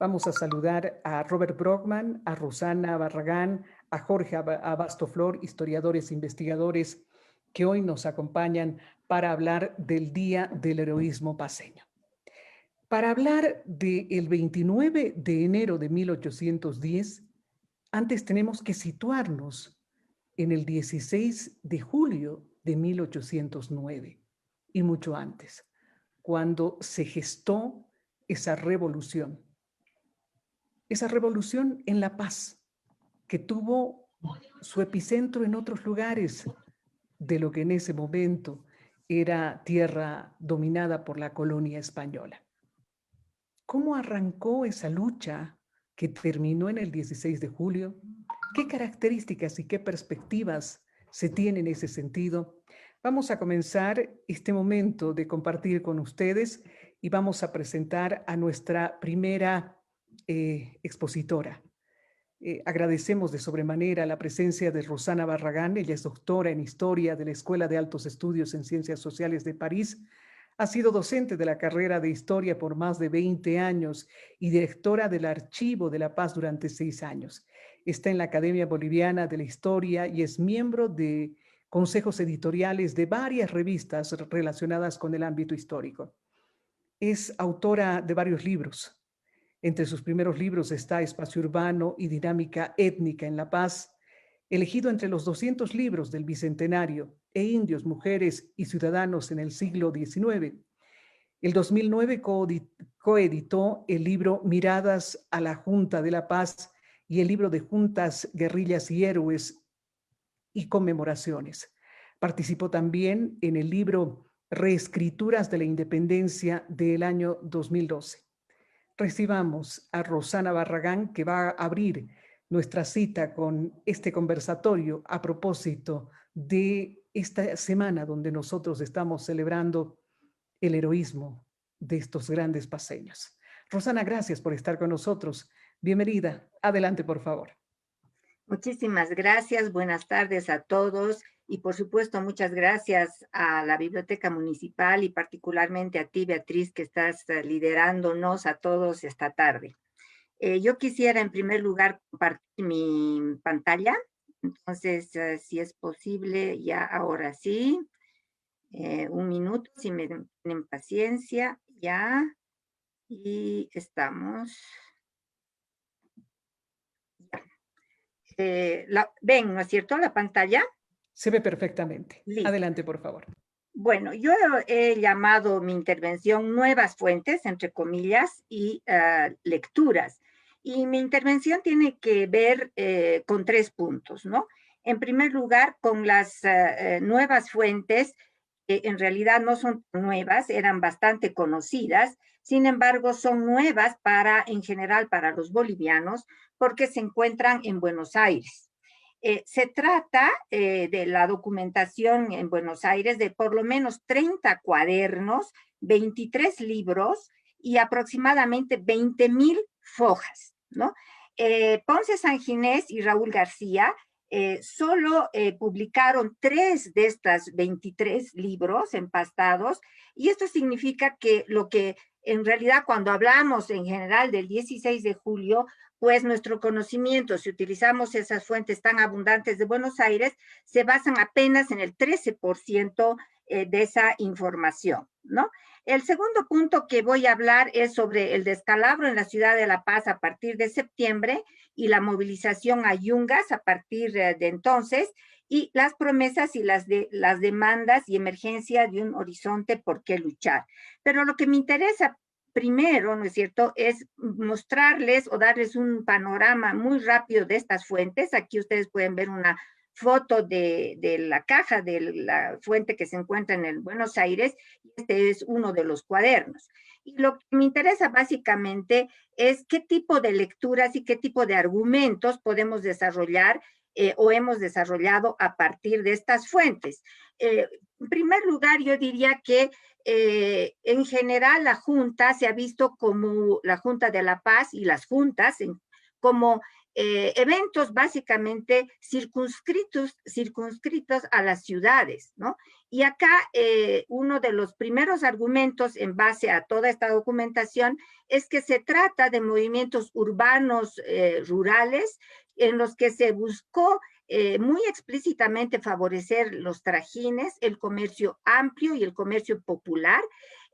Vamos a saludar a Robert Brockman, a Rosana Barragán, a Jorge Abastoflor, historiadores e investigadores que hoy nos acompañan para hablar del Día del Heroísmo Paceño. Para hablar del 29 de enero de 1810, antes tenemos que situarnos en el 16 de julio de 1809 y mucho antes, cuando se gestó esa revolución en La Paz, que tuvo su epicentro en otros lugares de lo que en ese momento era tierra dominada por la colonia española. ¿Cómo arrancó esa lucha que terminó en el 16 de julio? ¿Qué características y qué perspectivas se tienen en ese sentido? Vamos a comenzar este momento de compartir con ustedes y vamos a presentar a nuestra primera expositora. Agradecemos de sobremanera la presencia de Rosana Barragán. Ella es doctora en Historia de la Escuela de Altos Estudios en Ciencias Sociales de París. Ha sido docente de la carrera de Historia por más de 20 años y directora del Archivo de la Paz durante 6 años. Está en la Academia Boliviana de la Historia y es miembro de consejos editoriales de varias revistas relacionadas con el ámbito histórico. Es autora de varios libros. Entre sus primeros libros está Espacio Urbano y Dinámica Étnica en La Paz, elegido entre los 200 libros del Bicentenario e Indios, Mujeres y Ciudadanos en el siglo XIX. El 2009 coeditó el libro Miradas a la Junta de La Paz y el libro de Juntas, Guerrillas y Héroes y Conmemoraciones. Participó también en el libro Reescrituras de la Independencia del año 2012. Recibamos a Rosana Barragán, que va a abrir nuestra cita con este conversatorio a propósito de esta semana donde nosotros estamos celebrando el heroísmo de estos grandes paceños. Rosana, gracias por estar con nosotros. Bienvenida. Adelante, por favor. Muchísimas gracias. Buenas tardes a todos. Y por supuesto, muchas gracias a la Biblioteca Municipal y particularmente a ti, Beatriz, que estás liderándonos a todos esta tarde. Yo quisiera en primer lugar compartir mi pantalla. Entonces, si es posible, ya ahora sí. Un minuto, si me tienen paciencia, ya. Y estamos. ¿Ven, no es cierto, la pantalla? Se ve perfectamente. Listo. Adelante, por favor. Bueno, yo he llamado mi intervención nuevas fuentes, entre comillas, y lecturas. Y mi intervención tiene que ver con 3 puntos, ¿no? En primer lugar, con las nuevas fuentes, que en realidad no son nuevas, eran bastante conocidas, sin embargo, son nuevas en general, para los bolivianos, porque se encuentran en Buenos Aires. Se trata de la documentación en Buenos Aires de por lo menos 30 cuadernos, 23 libros y aproximadamente 20,000 fojas, ¿no? Ponce Sanginés y Raúl García solo publicaron 3 de estas 23 libros empastados, y esto significa que lo que en realidad, cuando hablamos en general del 16 de julio, pues nuestro conocimiento, si utilizamos esas fuentes tan abundantes de Buenos Aires, se basan apenas en el 13% de esa información, ¿no? El segundo punto que voy a hablar es sobre el descalabro en la ciudad de La Paz a partir de septiembre y la movilización a Yungas a partir de entonces, y las promesas y las demandas y emergencia de un horizonte por qué luchar. Pero lo que me interesa primero, ¿no es cierto?, es mostrarles o darles un panorama muy rápido de estas fuentes. Aquí ustedes pueden ver una foto de la caja de la fuente que se encuentra en el Buenos Aires. Este es uno de los cuadernos. Y lo que me interesa básicamente es qué tipo de lecturas y qué tipo de argumentos podemos desarrollar o hemos desarrollado a partir de estas fuentes. En primer lugar, yo diría que en general la Junta se ha visto como la Junta de La Paz y las juntas como eventos básicamente circunscritos a las ciudades, ¿no? Y acá uno de los primeros argumentos en base a toda esta documentación es que se trata de movimientos urbanos rurales en los que se buscó muy explícitamente favorecer los trajines, el comercio amplio y el comercio popular.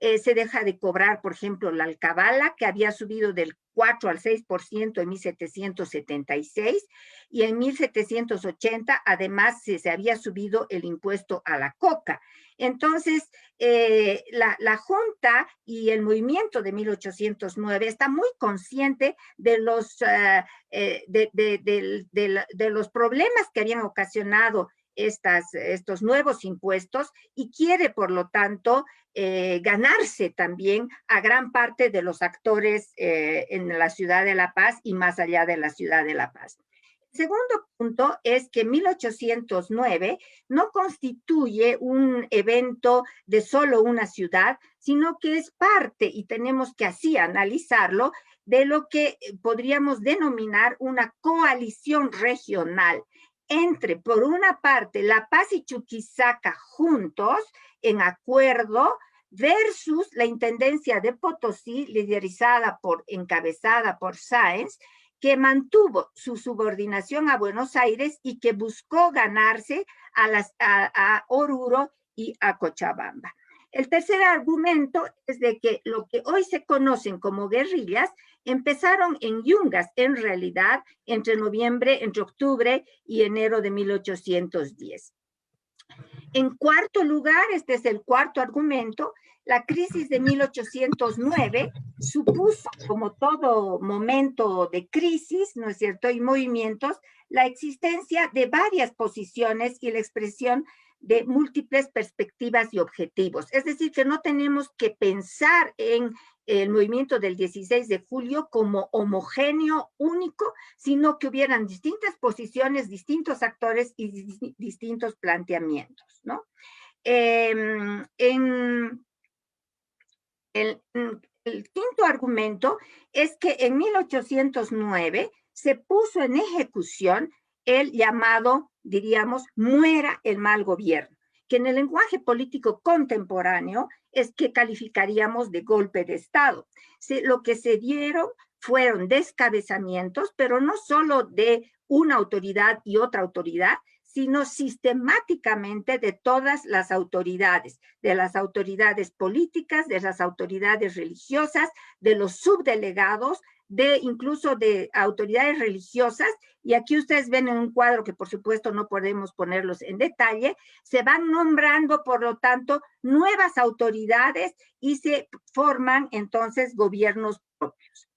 Se deja de cobrar, por ejemplo, la alcabala, que había subido del 4 al 6% en 1776, y en 1780 además se había subido el impuesto a la coca. Entonces, la Junta y el movimiento de 1809 está muy consciente de los, de los problemas que habían ocasionado estos nuevos impuestos y quiere, por lo tanto, ganarse también a gran parte de los actores en la ciudad de La Paz y más allá de la ciudad de La Paz. El segundo punto es que 1809 no constituye un evento de solo una ciudad, sino que es parte, y tenemos que así analizarlo, de lo que podríamos denominar una coalición regional entre, por una parte, La Paz y Chuquisaca juntos, en acuerdo, versus la Intendencia de Potosí, encabezada por Sáenz, que mantuvo su subordinación a Buenos Aires y que buscó ganarse a Oruro y a Cochabamba. El tercer argumento es de que lo que hoy se conocen como guerrillas empezaron en Yungas, en realidad, entre octubre y enero de 1810. En cuarto lugar, este es el cuarto argumento, la crisis de 1809 supuso, como todo momento de crisis, ¿no es cierto?, y movimientos, la existencia de varias posiciones y la expresión de múltiples perspectivas y objetivos. Es decir, que no tenemos que pensar en el movimiento del 16 de julio como homogéneo, único, sino que hubieran distintas posiciones, distintos actores y distintos planteamientos, ¿no? En el quinto argumento es que en 1809 se puso en ejecución el llamado, diríamos, muera el mal gobierno, que en el lenguaje político contemporáneo es que calificaríamos de golpe de Estado. Lo que se dieron fueron descabezamientos, pero no solo de una autoridad y otra autoridad, sino sistemáticamente de todas las autoridades, de las autoridades políticas, de las autoridades religiosas, de los subdelegados, incluso de autoridades religiosas, y aquí ustedes ven en un cuadro que por supuesto no podemos ponerlos en detalle, se van nombrando, por lo tanto, nuevas autoridades y se forman entonces gobiernos propios.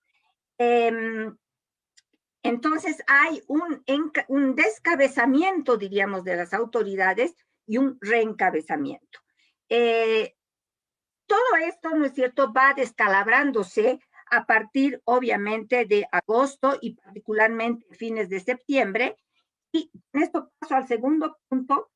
Entonces hay un descabezamiento, diríamos, de las autoridades y un reencabezamiento. Todo esto, ¿no es cierto?, va descalabrándose a partir, obviamente, de agosto y particularmente fines de septiembre. Y en esto paso al segundo punto,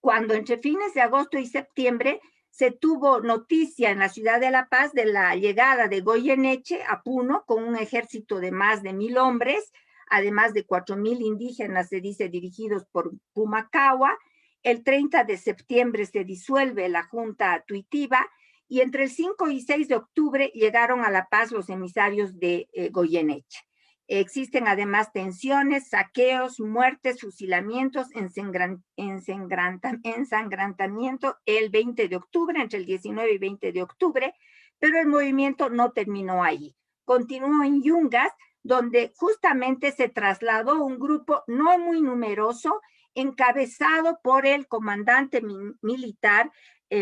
cuando entre fines de agosto y septiembre se tuvo noticia en la ciudad de La Paz de la llegada de Goyeneche a Puno con un ejército de más de 1,000 hombres, además de 4,000 indígenas, se dice, dirigidos por Pumacahua. El 30 de septiembre se disuelve la Junta Tuitiva y entre el 5 y 6 de octubre llegaron a La Paz los emisarios de Goyeneche. Existen además tensiones, saqueos, muertes, fusilamientos, ensangrentamiento el 20 de octubre, entre el 19 y 20 de octubre, pero el movimiento no terminó ahí. Continuó en Yungas, donde justamente se trasladó un grupo no muy numeroso, encabezado por el comandante militar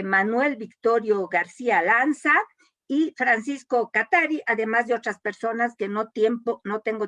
Manuel Victorio García Lanza, y Francisco Catari, además de otras personas que no tengo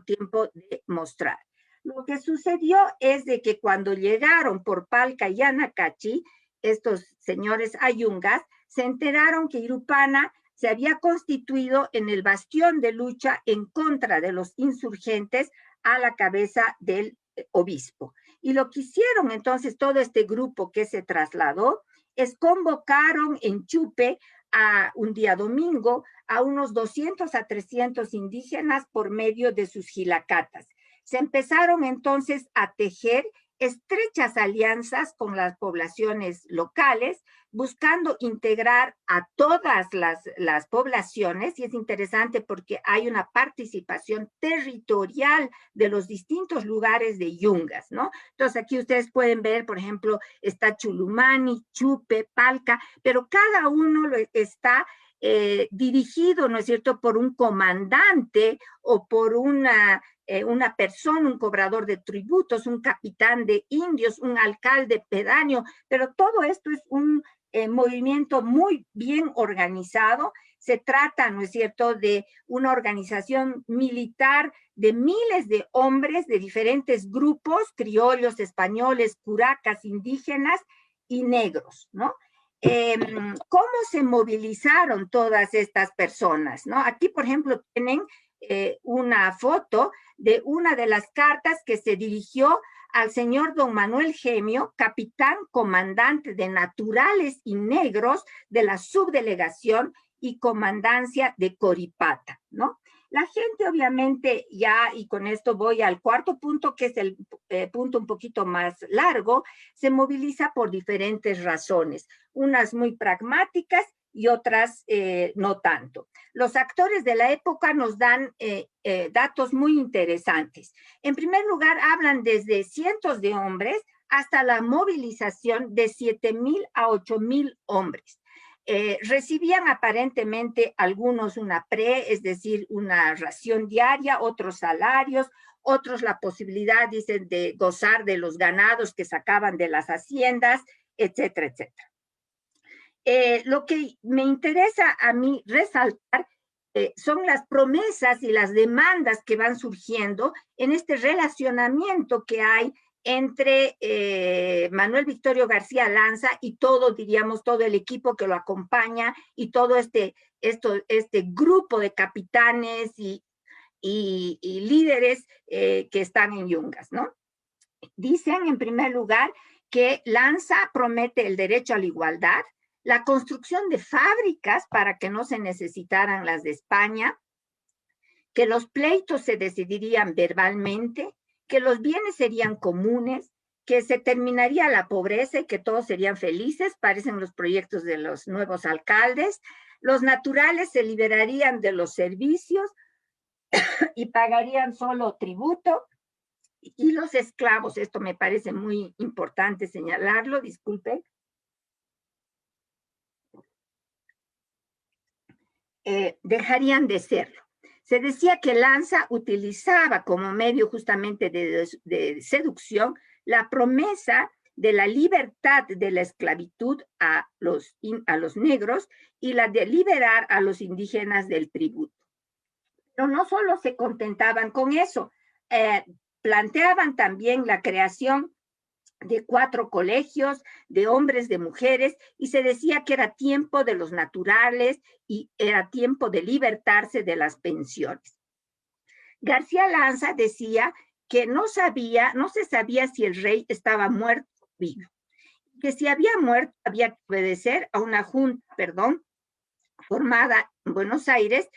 tiempo de mostrar. Lo que sucedió es de que cuando llegaron por Palca y Anacachi, estos señores ayungas, se enteraron que Irupana se había constituido en el bastión de lucha en contra de los insurgentes a la cabeza del obispo. Y lo que hicieron entonces todo este grupo que se trasladó es convocaron en Chupe a un día domingo a unos 200 a 300 indígenas por medio de sus jilacatas. Se empezaron entonces a tejer estrechas alianzas con las poblaciones locales, buscando integrar a todas las poblaciones, y es interesante porque hay una participación territorial de los distintos lugares de Yungas, ¿no? Entonces aquí ustedes pueden ver, por ejemplo, está Chulumani, Chupe, Palca, pero cada uno está dirigido, ¿no es cierto?, por un comandante o por una persona, un cobrador de tributos, un capitán de indios, un alcalde pedáneo, pero todo esto es un movimiento muy bien organizado. Se trata, ¿no es cierto?, de una organización militar de miles de hombres de diferentes grupos, criollos, españoles, curacas, indígenas y negros, ¿no? ¿Cómo se movilizaron todas estas personas, ¿no? Aquí, por ejemplo, tienen una foto de una de las cartas que se dirigió al señor don Manuel Gemio, capitán comandante de naturales y negros de la subdelegación y comandancia de Coripata, ¿no? La gente obviamente ya, y con esto voy al cuarto punto, que es el punto un poquito más largo, se moviliza por diferentes razones, unas muy pragmáticas y otras no tanto. Los actores de la época nos dan datos muy interesantes. En primer lugar, hablan desde cientos de hombres hasta la movilización de 7,000 a 8,000 hombres. Recibían aparentemente algunos una es decir, una ración diaria, otros salarios, otros la posibilidad, dicen, de gozar de los ganados que sacaban de las haciendas, etcétera, etcétera. Lo que me interesa a mí resaltar son las promesas y las demandas que van surgiendo en este relacionamiento que hay entre Manuel Victorio García Lanza y todo, diríamos, todo el equipo que lo acompaña y todo este grupo de capitanes y líderes que están en Yungas, ¿no? Dicen, en primer lugar, que Lanza promete el derecho a la igualdad, la construcción de fábricas para que no se necesitaran las de España, que los pleitos se decidirían verbalmente, que los bienes serían comunes, que se terminaría la pobreza y que todos serían felices, parecen los proyectos de los nuevos alcaldes, los naturales se liberarían de los servicios y pagarían solo tributo, y los esclavos, esto me parece muy importante señalarlo, disculpe, dejarían de serlo. Se decía que Lanza utilizaba como medio justamente de seducción la promesa de la libertad de la esclavitud a los negros y la de liberar a los indígenas del tributo. Pero no solo se contentaban con eso, planteaban también la creación de 4 colegios, de hombres, de mujeres, y se decía que era tiempo de los naturales y era tiempo de libertarse de las pensiones. García Lanza decía que no se sabía si el rey estaba muerto o vivo, que si había muerto había que obedecer a una junta, formada en Buenos Aires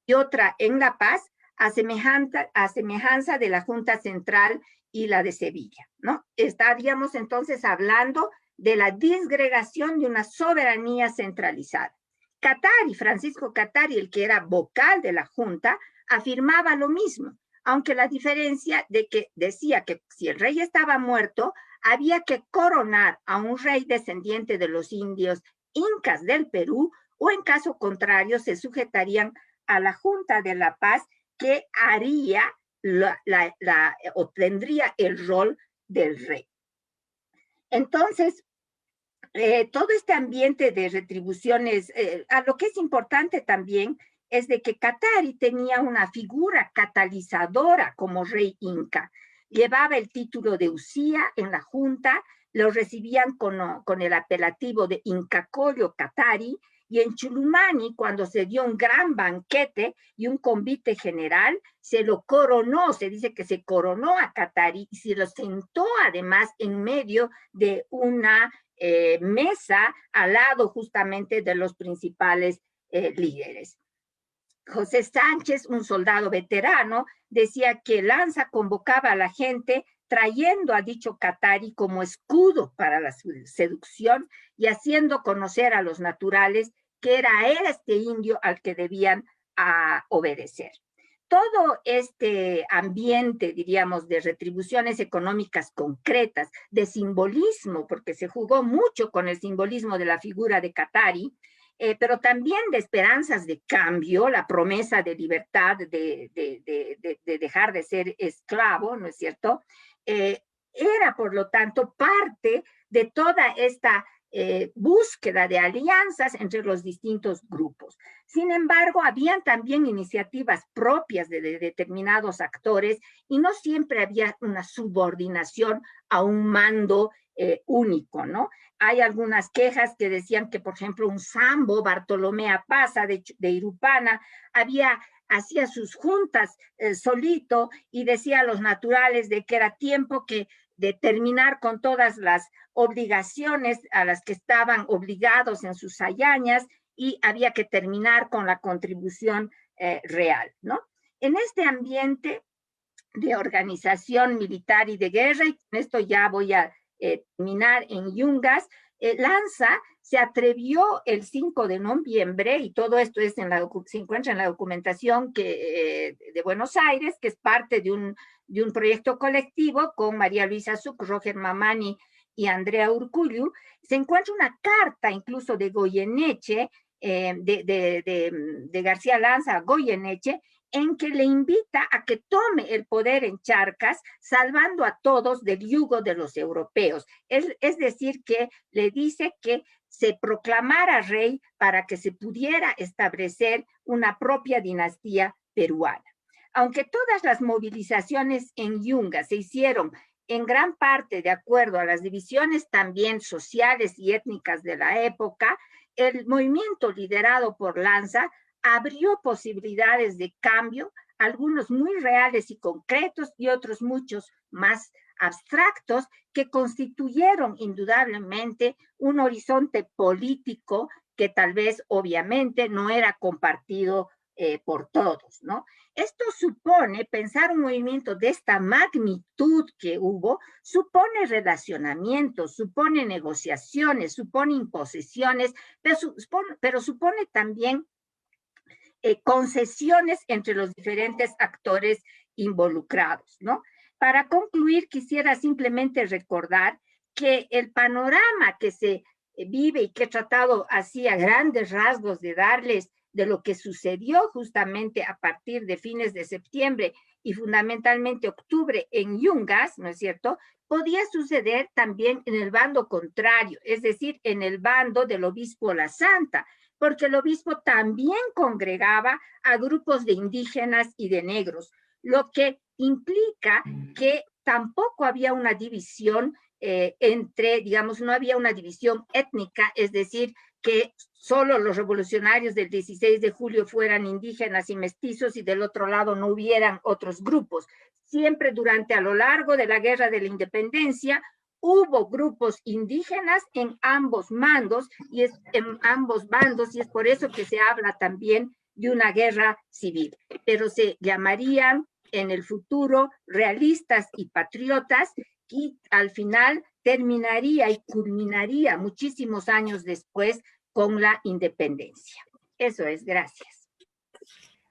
y otra en La Paz, a semejanza de la Junta Central y la de Sevilla, ¿no? Estaríamos entonces hablando de la disgregación de una soberanía centralizada. Cattari, Francisco Cattari, el que era vocal de la Junta, afirmaba lo mismo, aunque la diferencia de que decía que si el rey estaba muerto, había que coronar a un rey descendiente de los indios incas del Perú, o en caso contrario se sujetarían a la Junta de la Paz, que haría o tendría el rol del rey. Entonces, todo este ambiente de retribuciones, a lo que es importante también es de que Cattari tenía una figura catalizadora como rey inca. Llevaba el título de Usía en la junta, lo recibían con el apelativo de Incacollo Cattari, y en Chulumani, cuando se dio un gran banquete y un convite general, se lo coronó, se dice que se coronó a Cattari y se lo sentó además en medio de una mesa al lado justamente de los principales líderes. José Sánchez, un soldado veterano, decía que Lanza convocaba a la gente trayendo a dicho Qatari como escudo para la seducción y haciendo conocer a los naturales que era este indio al que debían obedecer. Todo este ambiente, diríamos, de retribuciones económicas concretas, de simbolismo, porque se jugó mucho con el simbolismo de la figura de Qatari, pero también de esperanzas de cambio, la promesa de libertad, de dejar de ser esclavo, ¿no es cierto? Era, por lo tanto, parte de toda esta búsqueda de alianzas entre los distintos grupos. Sin embargo, habían también iniciativas propias de determinados actores y no siempre había una subordinación a un mando único, ¿no? Hay algunas quejas que decían que, por ejemplo, un sambo, Bartolomé Apaza de Irupana, hacía sus juntas solito y decía a los naturales de que era tiempo de terminar con todas las obligaciones a las que estaban obligados en sus hazañas y había que terminar con la contribución real, ¿no? En este ambiente de organización militar y de guerra, y con esto ya voy a terminar en Yungas, Lanza se atrevió el 5 de noviembre, y todo esto se encuentra en la documentación de Buenos Aires, que es parte de un proyecto colectivo con María Luisa Zuc, Roger Mamani y Andrea Urcullu. Se encuentra una carta incluso de Goyeneche, de García Lanza a Goyeneche, en que le invita a que tome el poder en Charcas, salvando a todos del yugo de los europeos. Es decir, que le dice que se proclamara rey para que se pudiera establecer una propia dinastía peruana. Aunque todas las movilizaciones en Yunga se hicieron en gran parte de acuerdo a las divisiones también sociales y étnicas de la época, el movimiento liderado por Lanza abrió posibilidades de cambio, algunos muy reales y concretos y otros muchos más abstractos, que constituyeron indudablemente un horizonte político que tal vez obviamente no era compartido por todos, ¿no? Esto supone, pensar un movimiento de esta magnitud que hubo, supone relacionamientos, supone negociaciones, supone imposiciones, pero supone también concesiones entre los diferentes actores involucrados, ¿no? Para concluir, quisiera simplemente recordar que el panorama que se vive y que he tratado así a grandes rasgos de darles de lo que sucedió justamente a partir de fines de septiembre y fundamentalmente octubre en Yungas, ¿no es cierto?, podía suceder también en el bando contrario, es decir, en el bando del obispo La Santa, porque el obispo también congregaba a grupos de indígenas y de negros, lo que implica que tampoco había una división digamos, no había una división étnica, es decir, que solo los revolucionarios del 16 de julio fueran indígenas y mestizos y del otro lado no hubieran otros grupos. Siempre a lo largo de la Guerra de la Independencia, hubo grupos indígenas en ambos bandos, y es por eso que se habla también de una guerra civil, pero se llamarían en el futuro realistas y patriotas, y al final terminaría y culminaría muchísimos años después con la independencia. Eso es, gracias.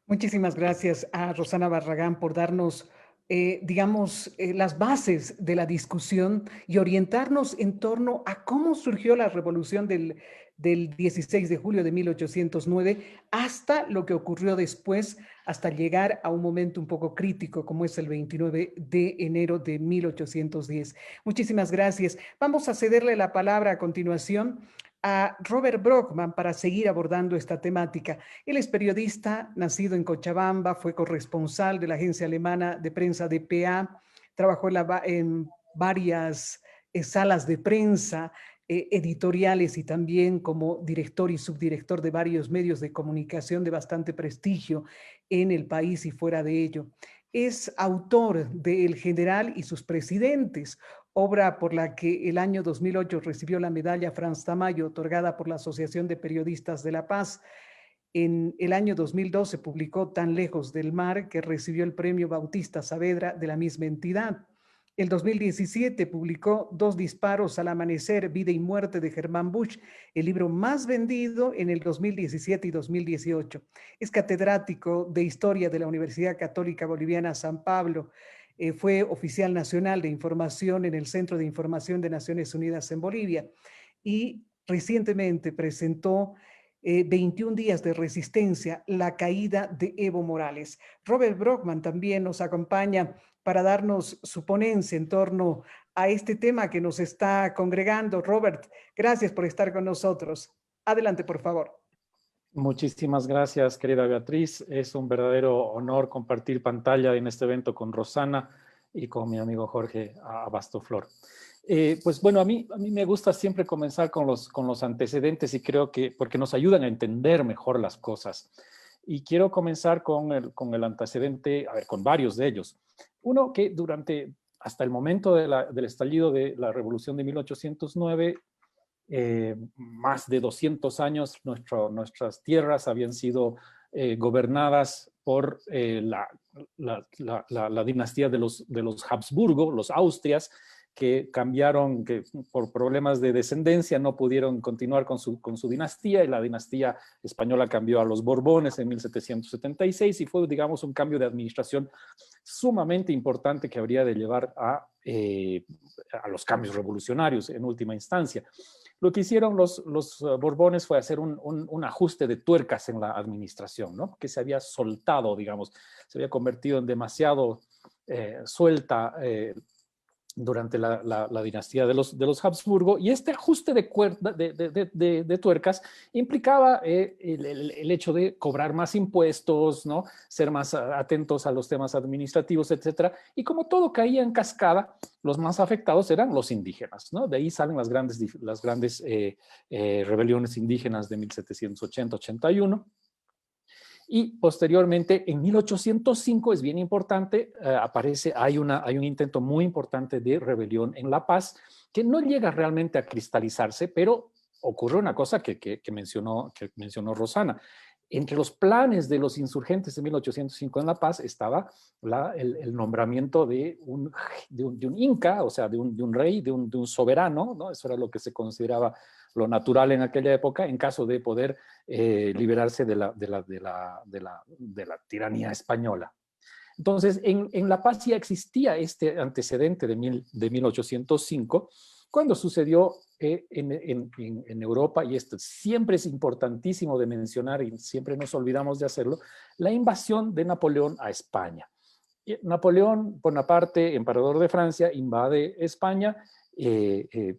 Muchísimas gracias a Rosana Barragán por darnos digamos, las bases de la discusión y orientarnos en torno a cómo surgió la revolución del 16 de julio de 1809 hasta lo que ocurrió después, hasta llegar a un momento un poco crítico como es el 29 de enero de 1810. Muchísimas gracias. Vamos a cederle la palabra a continuación a Robert Brockman para seguir abordando esta temática. Él es periodista, nacido en Cochabamba, fue corresponsal de la agencia alemana de prensa dpa, trabajó en varias salas de prensa, editoriales y también como director y subdirector de varios medios de comunicación de bastante prestigio en el país y fuera de ello. es autor de El General y sus presidentes, obra por la que el año 2008 recibió la medalla Franz Tamayo, otorgada por la Asociación de Periodistas de La Paz. En el año 2012 publicó Tan lejos del mar, que recibió el premio Bautista Saavedra de la misma entidad. El 2017 publicó Dos disparos al amanecer, vida y muerte de Germán Busch, el libro más vendido en el 2017 y 2018. Es catedrático de Historia de la Universidad Católica Boliviana San Pablo. Fue oficial nacional de información en el Centro de Información de Naciones Unidas en Bolivia y recientemente presentó 21 días de resistencia, la caída de Evo Morales. Robert Brockman también nos acompaña para darnos su ponencia en torno a este tema que nos está congregando. Robert, gracias por estar con nosotros. Adelante, por favor. Muchísimas gracias, querida Beatriz. Es un verdadero honor compartir pantalla en este evento con Rosana y con mi amigo Jorge Abastoflor. Pues bueno, a mí me gusta siempre comenzar con los antecedentes y creo que porque nos ayudan a entender mejor las cosas. Y quiero comenzar con el antecedente, a ver, con varios de ellos. Uno que hasta el momento del estallido de la Revolución de 1809, más de 200 años nuestras tierras habían sido gobernadas por la dinastía de los Habsburgo, los Austrias, que cambiaron, que por problemas de descendencia no pudieron continuar con su dinastía, y la dinastía española cambió a los Borbones en 1776 y fue, digamos, un cambio de administración sumamente importante que habría de llevar a los cambios revolucionarios en última instancia. Lo que hicieron los Borbones fue hacer un ajuste de tuercas en la administración, ¿no? Que se había soltado, digamos, se había convertido en demasiado suelta durante la dinastía de los Habsburgo, y este ajuste de tuercas implicaba el hecho de cobrar más impuestos, ¿no? Ser más atentos a los temas administrativos, etcétera. Y como todo caía en cascada, los más afectados eran los indígenas, ¿no? De ahí salen las grandes rebeliones indígenas de 1780-81. Y posteriormente, en 1805, es bien importante, hay un intento muy importante de rebelión en La Paz, que no llega realmente a cristalizarse, pero ocurre una cosa que mencionó Rosana. Entre los planes de los insurgentes de 1805 en La Paz estaba el nombramiento de un inca, o sea, de un rey, de un soberano, ¿no? Eso era lo que se consideraba lo natural en aquella época, en caso de poder liberarse de la tiranía española. Entonces, en La Paz ya existía este antecedente de 1805, cuando sucedió en Europa, y esto siempre es importantísimo de mencionar y siempre nos olvidamos de hacerlo, la invasión de Napoleón a España. Napoleón Bonaparte, emperador de Francia, invade España,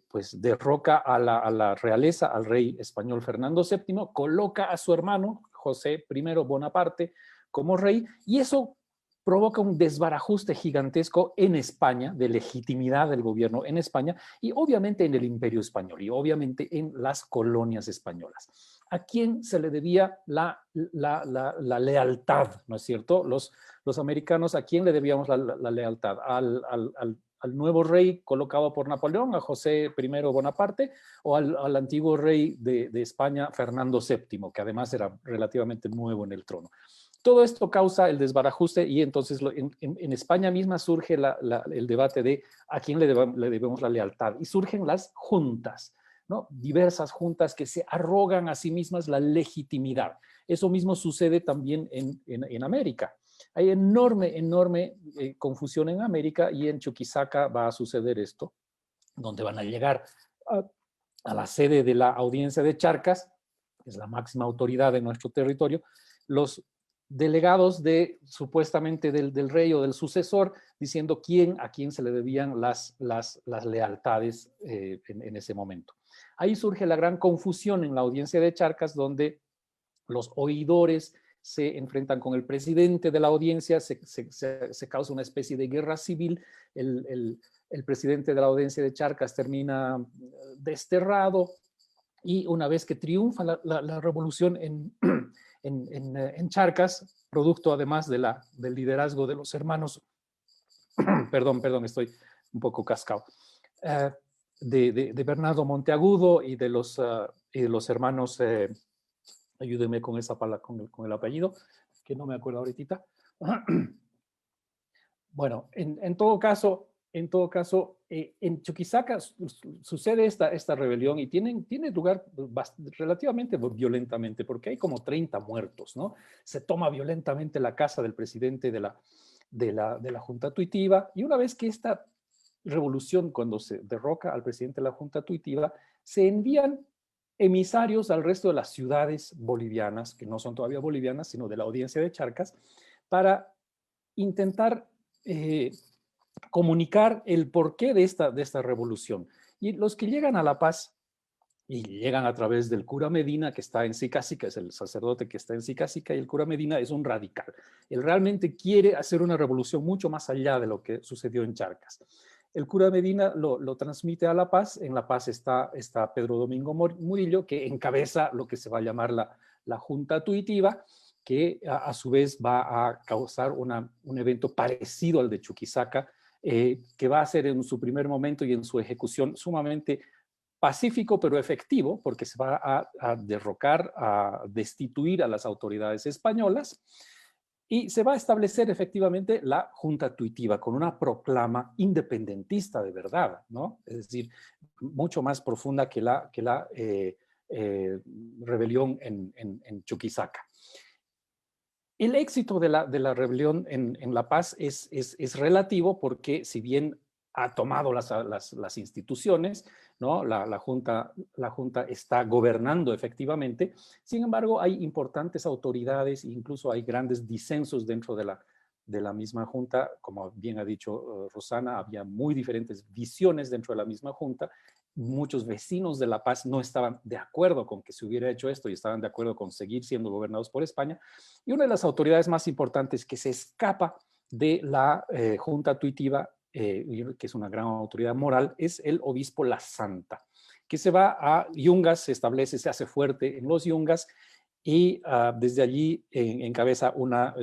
pues derroca a la realeza, al rey español Fernando VII, coloca a su hermano José I Bonaparte como rey, y eso provoca un desbarajuste gigantesco en España, de legitimidad del gobierno en España, y obviamente en el Imperio Español, y obviamente en las colonias españolas. ¿A quién se le debía la lealtad, no es cierto? Los americanos, ¿a quién le debíamos la lealtad? ¿Al nuevo rey colocado por Napoleón, a José I Bonaparte, o al antiguo rey de España, Fernando VII, que además era relativamente nuevo en el trono? Todo esto causa el desbarajuste, y entonces en España misma surge el debate de a quién le debemos la lealtad, y surgen las juntas, ¿no? Diversas juntas que se arrogan a sí mismas la legitimidad. Eso mismo sucede también en América. Hay enorme confusión en América, y en Chuquisaca va a suceder esto, donde van a llegar a la sede de la audiencia de Charcas, que es la máxima autoridad de nuestro territorio, los delegados supuestamente del rey o del sucesor, diciendo a quién se le debían las lealtades en ese momento. Ahí surge la gran confusión en la audiencia de Charcas, donde los oidores se enfrentan con el presidente de la audiencia, se causa una especie de guerra civil, el presidente de la audiencia de Charcas termina desterrado, y una vez que triunfa la revolución en en Charcas, producto además del liderazgo de los hermanos, perdón, estoy un poco cascado, de Bernardo Monteagudo y de los hermanos, ayúdenme con esa palabra, con el apellido, que no me acuerdo ahorita. Bueno, en todo caso, en Chuquisaca sucede esta rebelión y tiene lugar relativamente violentamente, porque hay como 30 muertos, ¿no? Se toma violentamente la casa del presidente de la Junta Tuitiva, y una vez que esta revolución, cuando se derroca al presidente de la Junta Tuitiva, se envían emisarios al resto de las ciudades bolivianas, que no son todavía bolivianas, sino de la audiencia de Charcas, para intentar comunicar el porqué de esta revolución. Y los que llegan a La Paz, y llegan a través del cura Medina, que está en Sicásica, es el sacerdote que está en Sicásica, y el cura Medina es un radical. Él realmente quiere hacer una revolución mucho más allá de lo que sucedió en Charcas. El cura Medina lo transmite a La Paz. En La Paz está Pedro Domingo Murillo, que encabeza lo que se va a llamar la Junta Tuitiva, que a su vez va a causar un evento parecido al de Chuquisaca, que va a ser en su primer momento y en su ejecución sumamente pacífico pero efectivo, porque se va a derrocar, a destituir a las autoridades españolas, y se va a establecer efectivamente la Junta Tuitiva con una proclama independentista de verdad, ¿no? Es decir, mucho más profunda que la rebelión en Chuquisaca. El éxito de la rebelión en La Paz es relativo, porque si bien ha tomado las instituciones, ¿no? La Junta está gobernando efectivamente. Sin embargo, hay importantes autoridades e incluso hay grandes disensos dentro de la misma Junta. Como bien ha dicho Rosana, había muy diferentes visiones dentro de la misma Junta. Muchos vecinos de La Paz no estaban de acuerdo con que se hubiera hecho esto y estaban de acuerdo con seguir siendo gobernados por España. Y una de las autoridades más importantes que se escapa de la Junta Tuitiva, que es una gran autoridad moral, es el obispo La Santa, que se va a Yungas, se establece, se hace fuerte en los Yungas, y desde allí encabeza una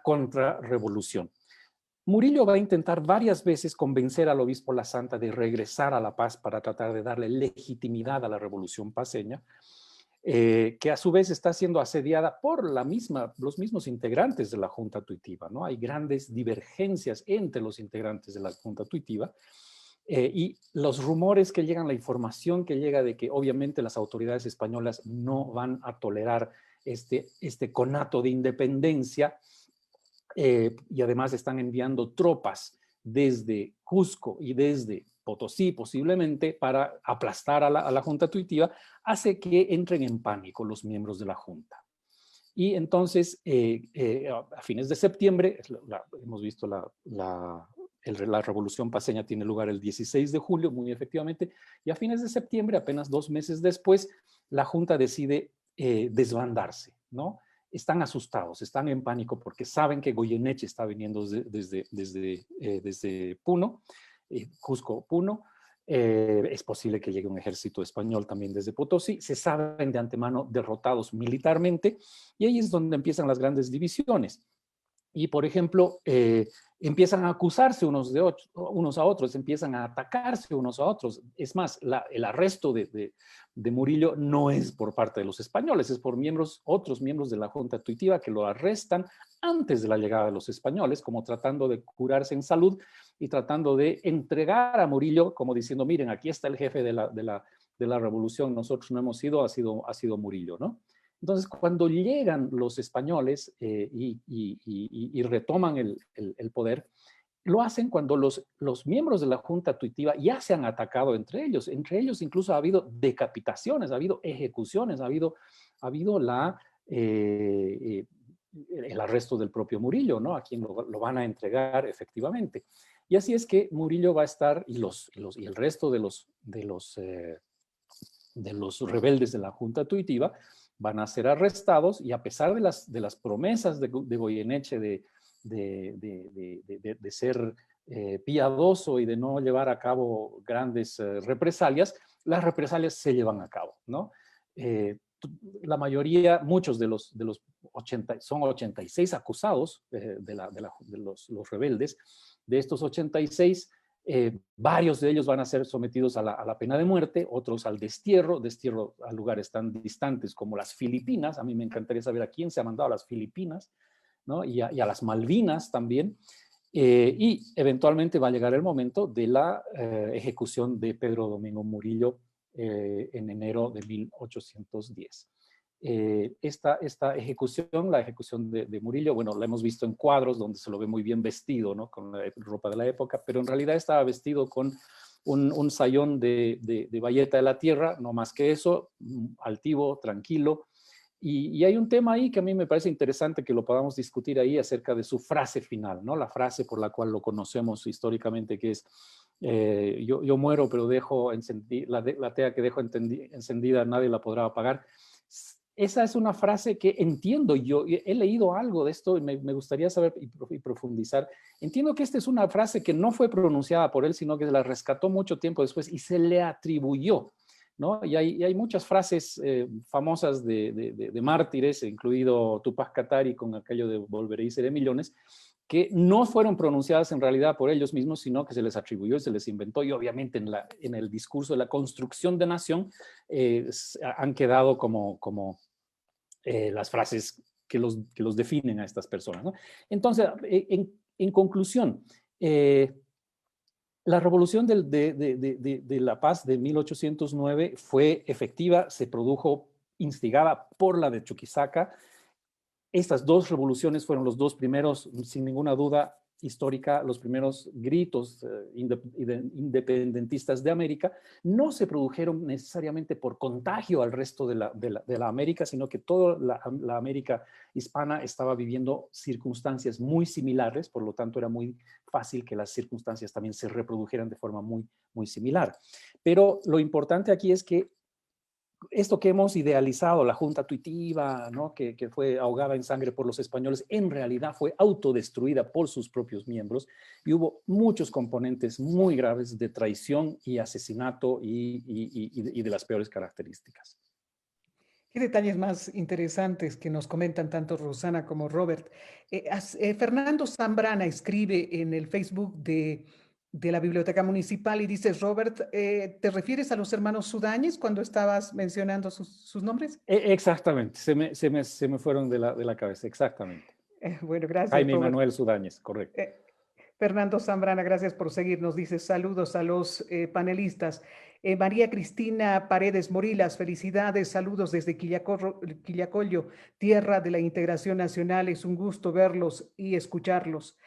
contrarrevolución. Murillo va a intentar varias veces convencer al obispo La Santa de regresar a La Paz para tratar de darle legitimidad a la revolución paceña, que a su vez está siendo asediada por los mismos integrantes de la Junta Tuitiva, ¿no? Hay grandes divergencias entre los integrantes de la Junta Tuitiva, y los rumores que llegan, la información que llega de que obviamente las autoridades españolas no van a tolerar este conato de independencia, y además están enviando tropas desde Cusco y desde Potosí posiblemente para aplastar a la Junta Tuitiva, hace que entren en pánico los miembros de la Junta. Y entonces, a fines de septiembre, hemos visto la revolución paceña tiene lugar el 16 de julio, muy efectivamente, y a fines de septiembre, apenas 2 meses después, la Junta decide desbandarse, ¿no? Están asustados, están en pánico porque saben que Goyeneche está viniendo desde Puno, Cusco, Puno. Es posible que llegue un ejército español también desde Potosí. Se saben de antemano derrotados militarmente, y ahí es donde empiezan las grandes divisiones. Y, por ejemplo, empiezan a acusarse unos a otros, empiezan a atacarse unos a otros. Es más, el arresto de Murillo no es por parte de los españoles, es por otros miembros de la Junta Tuitiva que lo arrestan antes de la llegada de los españoles, como tratando de curarse en salud y tratando de entregar a Murillo, como diciendo, miren, aquí está el jefe de la revolución, nosotros no hemos sido, ha sido Murillo, ¿no? Entonces, cuando llegan los españoles y retoman el poder, lo hacen cuando los miembros de la Junta Tuitiva ya se han atacado entre ellos. Entre ellos incluso ha habido decapitaciones, ha habido ejecuciones, ha habido el arresto del propio Murillo, ¿no? A quien lo van a entregar efectivamente. Y así es que Murillo va a estar, y el resto de los rebeldes de la Junta Tuitiva van a ser arrestados, y a pesar de las promesas de Goyeneche de ser piadoso y de no llevar a cabo grandes represalias, las represalias se llevan a cabo, ¿no? la mayoría, muchos de los 80, son 86 acusados los rebeldes. De estos 86, varios de ellos van a ser sometidos a la pena de muerte, otros al destierro a lugares tan distantes como las Filipinas. A mí me encantaría saber a quién se ha mandado a las Filipinas, ¿no? y a las Malvinas también. Y eventualmente va a llegar el momento de la ejecución de Pedro Domingo Murillo en enero de 1810. Esta ejecución, la ejecución de Murillo, bueno, la hemos visto en cuadros donde se lo ve muy bien vestido, ¿no? Con la ropa de la época, pero en realidad estaba vestido con un sayón de bayeta de la tierra, no más que eso, altivo, tranquilo. Y hay un tema ahí que a mí me parece interesante que lo podamos discutir ahí acerca de su frase final, ¿no? La frase por la cual lo conocemos históricamente, que es yo muero, pero dejo la tea que dejo encendida, nadie la podrá apagar. Esa es una frase que entiendo, yo he leído algo de esto y me gustaría saber y profundizar. Entiendo que esta es una frase que no fue pronunciada por él, sino que la rescató mucho tiempo después y se le atribuyó, ¿no? Y hay muchas frases famosas de mártires, incluido Tupac Katari con aquello de volveré y seré millones, que no fueron pronunciadas en realidad por ellos mismos, sino que se les atribuyó y se les inventó, y obviamente en el discurso de la construcción de nación han quedado como las frases que los definen a estas personas, ¿no? Entonces, en conclusión, la revolución de la paz de 1809 fue efectiva, se produjo instigada por la de Chuquisaca. Estas dos revoluciones fueron los dos primeros, sin ninguna duda histórica, los primeros gritos independentistas de América. No se produjeron necesariamente por contagio al resto de la América, sino que toda la América hispana estaba viviendo circunstancias muy similares, por lo tanto era muy fácil que las circunstancias también se reprodujeran de forma muy, muy similar. Pero lo importante aquí es que esto que hemos idealizado, la junta tuitiva, ¿no? que fue ahogada en sangre por los españoles, en realidad fue autodestruida por sus propios miembros y hubo muchos componentes muy graves de traición y asesinato y de las peores características. Qué detalles más interesantes que nos comentan tanto Rosana como Robert. Fernando Zambrana escribe en el Facebook de la Biblioteca Municipal y dice, Robert, ¿te refieres a los hermanos Sudáñez cuando estabas mencionando sus nombres? Exactamente, se me fueron de la cabeza, exactamente. Bueno, gracias, Jaime Robert. Manuel Sudáñez, correcto. Fernando Zambrana, gracias por seguirnos. Dice saludos a los panelistas. María Cristina Paredes Morilas, felicidades, saludos desde Quillacollo, tierra de la integración nacional. Es un gusto verlos y escucharlos.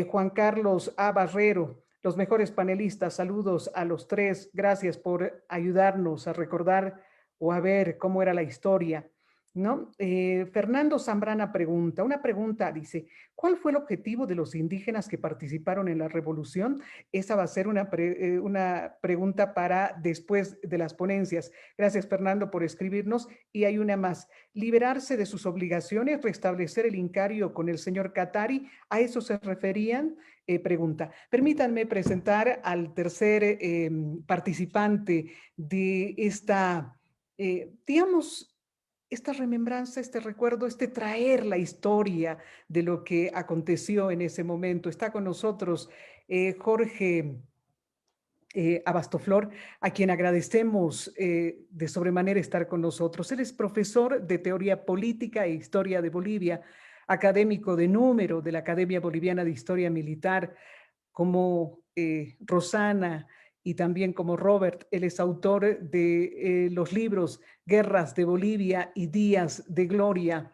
Juan Carlos A. Barrero, los mejores panelistas, saludos a los tres. Gracias por ayudarnos a recordar o a ver cómo era la historia, ¿no? Fernando Zambrana pregunta, dice, ¿cuál fue el objetivo de los indígenas que participaron en la revolución? Esa va a ser una pregunta para después de las ponencias. Gracias, Fernando, por escribirnos. Y hay una más. Liberarse de sus obligaciones, restablecer el incario con el señor Katari. ¿A eso se referían? Pregunta. Permítanme presentar al tercer participante de esta, digamos, esta remembranza, este recuerdo, este traer la historia de lo que aconteció en ese momento. Está con nosotros Jorge Abastoflor, a quien agradecemos de sobremanera estar con nosotros. Él es profesor de Teoría Política e Historia de Bolivia, académico de número de la Academia Boliviana de Historia Militar, como Rosana y también como Robert. Él es autor de los libros Guerras de Bolivia y Días de Gloria.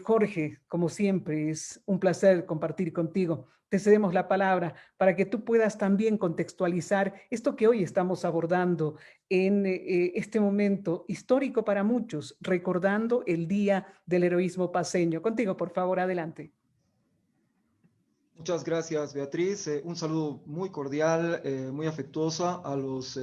Jorge, como siempre, es un placer compartir contigo. Te cedemos la palabra para que tú puedas también contextualizar esto que hoy estamos abordando en este momento histórico para muchos, recordando el Día del Heroísmo Paceño. Contigo, por favor, adelante. Muchas gracias, Beatriz. Un saludo muy cordial, muy afectuoso a los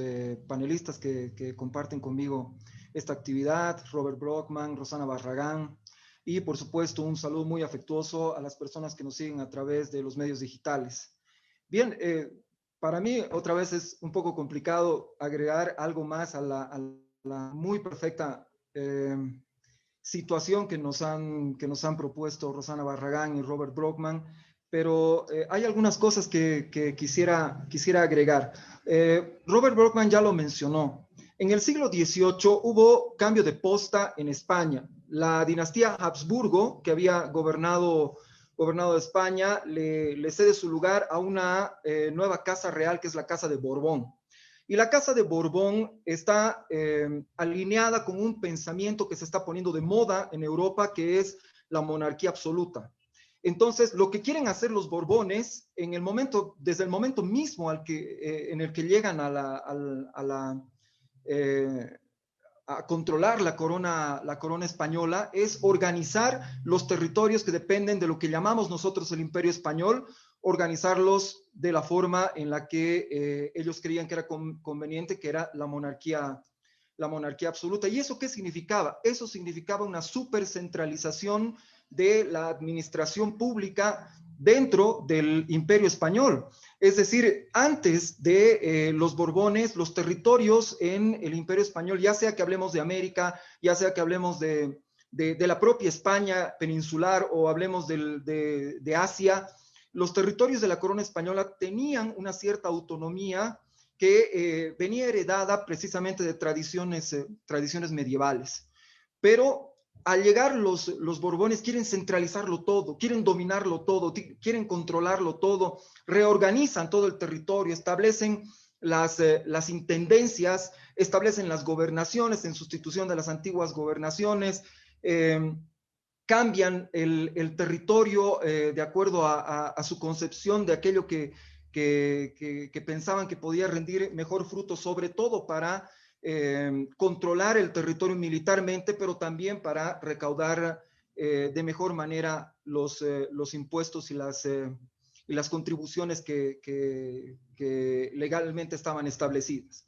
panelistas que comparten conmigo esta actividad, Robert Brockman, Rosana Barragán, y por supuesto un saludo muy afectuoso a las personas que nos siguen a través de los medios digitales. Bien, para mí otra vez es un poco complicado agregar algo más a la muy perfecta situación que nos han propuesto Rosana Barragán y Robert Brockman, pero hay algunas cosas que quisiera agregar. Robert Brockman ya lo mencionó. En el siglo XVIII hubo cambio de posta en España. La dinastía Habsburgo, que había gobernado España, le cede su lugar a una nueva casa real, que es la Casa de Borbón. Y la Casa de Borbón está alineada con un pensamiento que se está poniendo de moda en Europa, que es la monarquía absoluta. Entonces, lo que quieren hacer los Borbones, desde el momento mismo en el que llegan a controlar la corona española, es organizar los territorios que dependen de lo que llamamos nosotros el Imperio Español, organizarlos de la forma en la que ellos creían que era conveniente, que era la monarquía absoluta. ¿Y eso qué significaba? Eso significaba una supercentralización de la administración pública dentro del Imperio Español. Es decir, antes de los Borbones, los territorios en el Imperio Español, ya sea que hablemos de América, ya sea que hablemos de la propia España peninsular o hablemos de Asia, los territorios de la corona española tenían una cierta autonomía que venía heredada precisamente de tradiciones medievales. Pero al llegar los Borbones quieren centralizarlo todo, quieren dominarlo todo, quieren controlarlo todo, reorganizan todo el territorio, establecen las intendencias, establecen las gobernaciones en sustitución de las antiguas gobernaciones, cambian el territorio de acuerdo a su concepción de aquello que pensaban que podía rendir mejor fruto, sobre todo para controlar el territorio militarmente, pero también para recaudar de mejor manera los impuestos y las contribuciones que legalmente estaban establecidas.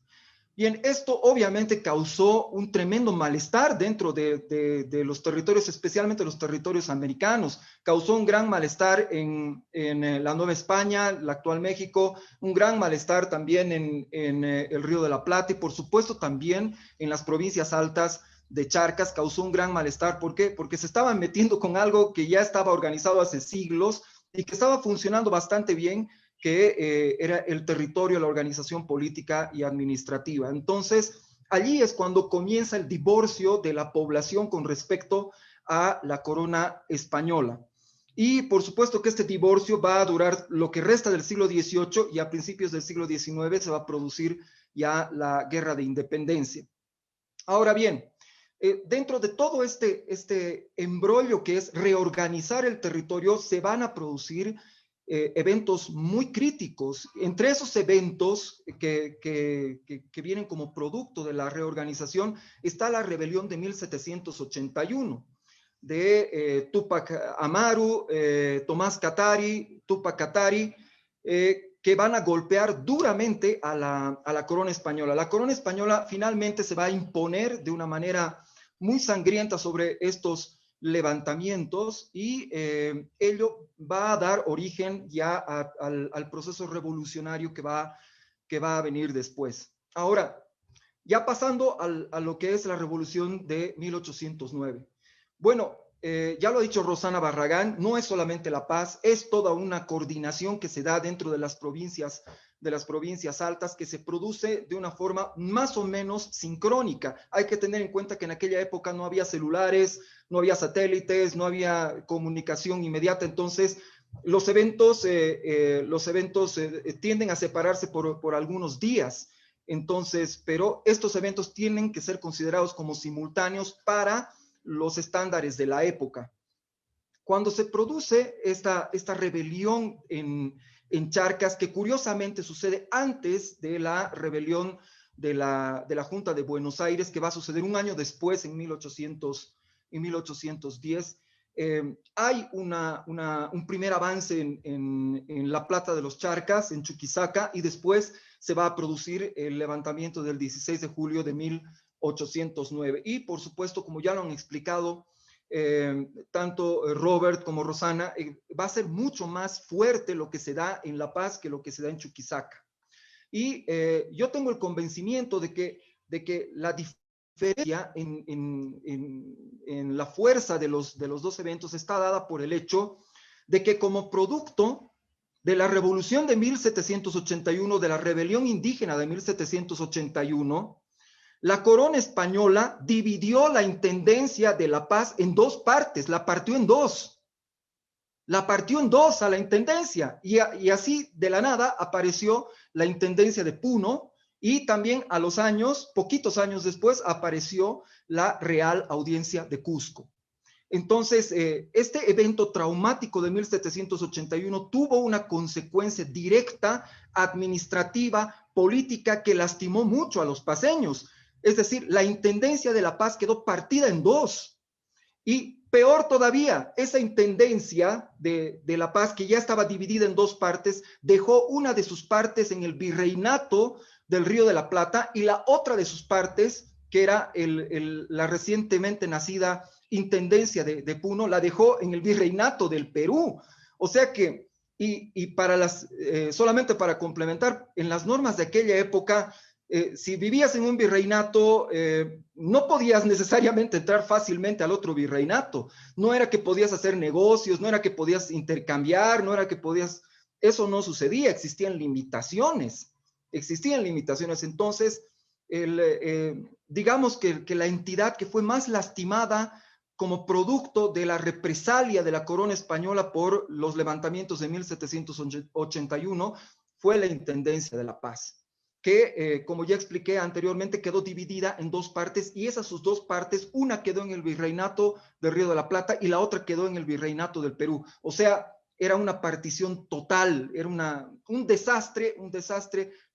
Bien, esto obviamente causó un tremendo malestar dentro de los territorios, especialmente los territorios americanos. Causó un gran malestar en la Nueva España, la actual México, un gran malestar también en el Río de la Plata y por supuesto también en las provincias altas de Charcas. Causó un gran malestar. ¿Por qué? Porque se estaban metiendo con algo que ya estaba organizado hace siglos y que estaba funcionando bastante bien, que era el territorio, la organización política y administrativa. Entonces, allí es cuando comienza el divorcio de la población con respecto a la corona española. Y por supuesto que este divorcio va a durar lo que resta del siglo XVIII y a principios del siglo XIX se va a producir ya la Guerra de Independencia. Ahora bien, dentro de todo este embrollo que es reorganizar el territorio, se van a producir eventos muy críticos. Entre esos eventos que vienen como producto de la reorganización está la rebelión de 1781 de Túpac Amaru, Tomás Katari, Túpac Katari, que van a golpear duramente a la corona española. La corona española finalmente se va a imponer de una manera muy sangrienta sobre estos levantamientos y ello va a dar origen ya al proceso revolucionario que va a venir después. Ahora, ya pasando a lo que es la revolución de 1809. Bueno, ya lo ha dicho Rosana Barragán, no es solamente la paz, es toda una coordinación que se da dentro de las provincias altas, que se produce de una forma más o menos sincrónica. Hay que tener en cuenta que en aquella época no había celulares, no había satélites, no había comunicación inmediata, entonces los eventos tienden a separarse por algunos días. Entonces, pero estos eventos tienen que ser considerados como simultáneos para los estándares de la época. Cuando se produce esta rebelión en Charcas, que curiosamente sucede antes de la rebelión de la Junta de Buenos Aires, que va a suceder un año después, en 1810, hay un primer avance en la Plata de los Charcas, en Chuquisaca, y después se va a producir el levantamiento del 16 de julio de 1809. Y por supuesto, como ya lo han explicado tanto Robert como Rosana, va a ser mucho más fuerte lo que se da en La Paz que lo que se da en Chuquisaca. Y yo tengo el convencimiento de que la diferencia en la fuerza de los dos eventos está dada por el hecho de que como producto de la revolución de 1781, de la rebelión indígena de 1781, la corona española dividió la intendencia de La Paz en dos partes, la partió en dos. La partió en dos a la intendencia y así de la nada apareció la intendencia de Puno y también a los años, poquitos años después, apareció la Real Audiencia de Cusco. Entonces, este evento traumático de 1781 tuvo una consecuencia directa, administrativa, política, que lastimó mucho a los paceños. Es decir, la Intendencia de La Paz quedó partida en dos. Y peor todavía, esa Intendencia de La Paz, que ya estaba dividida en dos partes, dejó una de sus partes en el Virreinato del Río de la Plata y la otra de sus partes, que era la recientemente nacida Intendencia de Puno, la dejó en el Virreinato del Perú. O sea que, solamente para complementar, en las normas de aquella época, si vivías en un virreinato, no podías necesariamente entrar fácilmente al otro virreinato. No era que podías hacer negocios, no era que podías intercambiar, no era que podías... Eso no sucedía, existían limitaciones. Entonces, digamos que la entidad que fue más lastimada como producto de la represalia de la corona española por los levantamientos de 1781 fue la Intendencia de La Paz, que, como ya expliqué anteriormente, quedó dividida en dos partes, y esas sus dos partes, una quedó en el Virreinato del Río de la Plata y la otra quedó en el Virreinato del Perú. O sea, era una partición total, era un desastre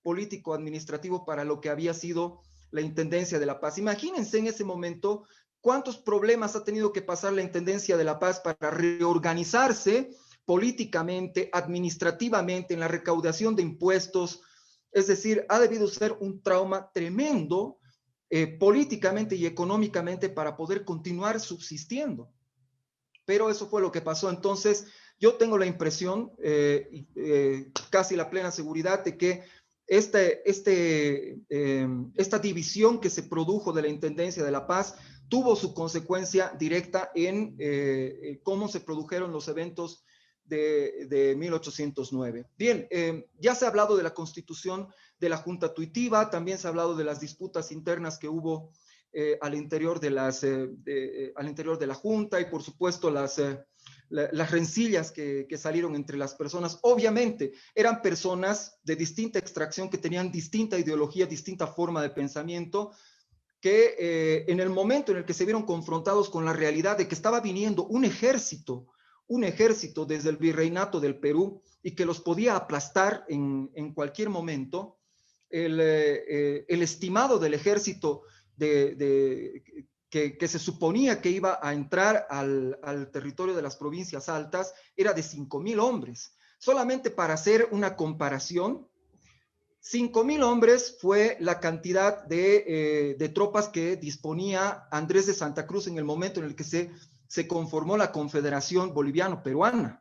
político-administrativo para lo que había sido la Intendencia de La Paz. Imagínense en ese momento cuántos problemas ha tenido que pasar la Intendencia de La Paz para reorganizarse políticamente, administrativamente, en la recaudación de impuestos. Es decir, ha debido ser un trauma tremendo políticamente y económicamente para poder continuar subsistiendo. Pero eso fue lo que pasó. Entonces, yo tengo la impresión, casi la plena seguridad, de que esta división que se produjo de la Intendencia de La Paz tuvo su consecuencia directa en cómo se produjeron los eventos de 1809. Bien, ya se ha hablado de la constitución de la Junta Tuitiva, también se ha hablado de las disputas internas que hubo al interior de la Junta, y por supuesto las rencillas que salieron entre las personas. Obviamente eran personas de distinta extracción, que tenían distinta ideología, distinta forma de pensamiento, que en el momento en el que se vieron confrontados con la realidad de que estaba viniendo un ejército desde el Virreinato del Perú y que los podía aplastar en cualquier momento, el estimado del ejército que se suponía que iba a entrar al territorio de las provincias altas era de 5,000 hombres. Solamente para hacer una comparación, 5,000 hombres fue la cantidad de tropas que disponía Andrés de Santa Cruz en el momento en el que se conformó la Confederación Boliviano-Peruana.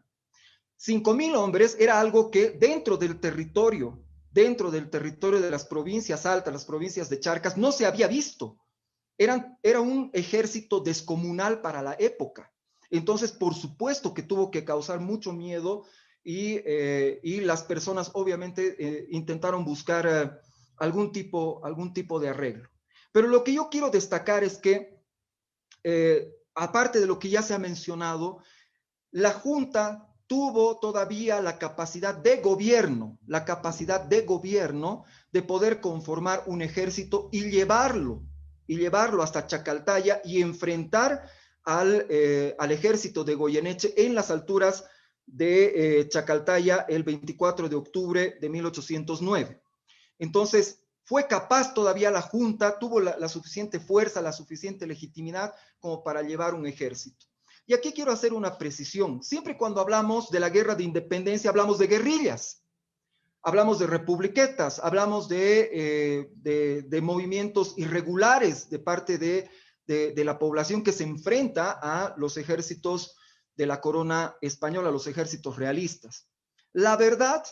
5,000 hombres era algo que dentro del territorio de las provincias altas, las provincias de Charcas, no se había visto. Era un ejército descomunal para la época. Entonces, por supuesto que tuvo que causar mucho miedo, y las personas obviamente intentaron buscar algún tipo de arreglo. Pero lo que yo quiero destacar es que, aparte de lo que ya se ha mencionado, la Junta tuvo todavía la capacidad de gobierno de poder conformar un ejército y llevarlo hasta Chacaltaya y enfrentar al ejército de Goyeneche en las alturas de Chacaltaya el 24 de octubre de 1809. Entonces, fue capaz todavía la Junta, tuvo la suficiente fuerza, la suficiente legitimidad como para llevar un ejército. Y aquí quiero hacer una precisión. Siempre cuando hablamos de la guerra de independencia, hablamos de guerrillas, hablamos de republiquetas, hablamos de movimientos irregulares de parte de la población que se enfrenta a los ejércitos de la corona española, los ejércitos realistas. La verdad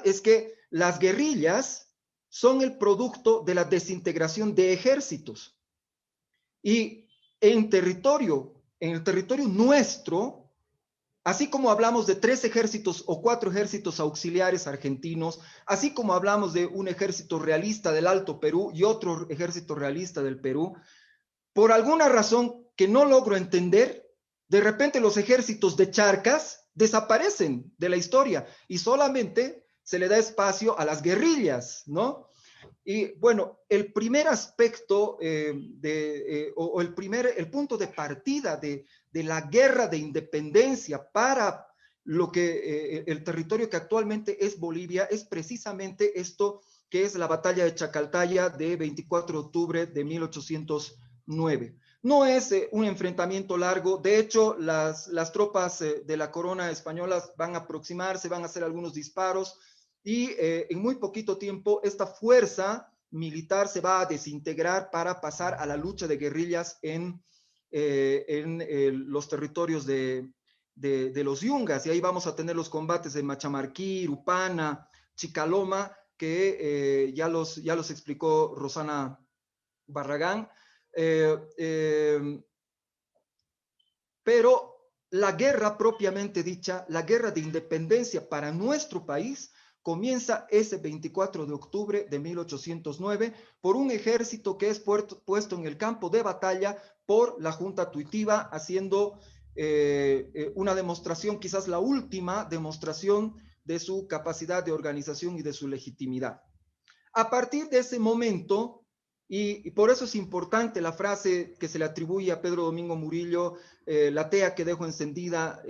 es que las guerrillas son el producto de la desintegración de ejércitos. Y en el territorio nuestro, así como hablamos de 3 ejércitos o 4 ejércitos auxiliares argentinos, así como hablamos de un ejército realista del Alto Perú y otro ejército realista del Perú, por alguna razón que no logro entender, de repente los ejércitos de Charcas desaparecen de la historia y solamente se le da espacio a las guerrillas, ¿no? Y bueno, el primer aspecto el punto de partida de la guerra de independencia para lo que el territorio que actualmente es Bolivia es precisamente esto que es la batalla de Chacaltaya de 24 de octubre de 1809. No es un enfrentamiento largo, de hecho las tropas de la corona española van a aproximarse, van a hacer algunos disparos, y en muy poquito tiempo esta fuerza militar se va a desintegrar para pasar a la lucha de guerrillas en los territorios de los yungas, y ahí vamos a tener los combates de Machamarquí, Irupana, Chicaloma, que ya los explicó Rosana Barragán. Pero la guerra propiamente dicha, la guerra de independencia para nuestro país, comienza ese 24 de octubre de 1809 por un ejército que es puesto en el campo de batalla por la Junta Tuitiva, haciendo una demostración, quizás la última demostración de su capacidad de organización y de su legitimidad. A partir de ese momento, y por eso es importante la frase que se le atribuye a Pedro Domingo Murillo, la tea que dejo encendida,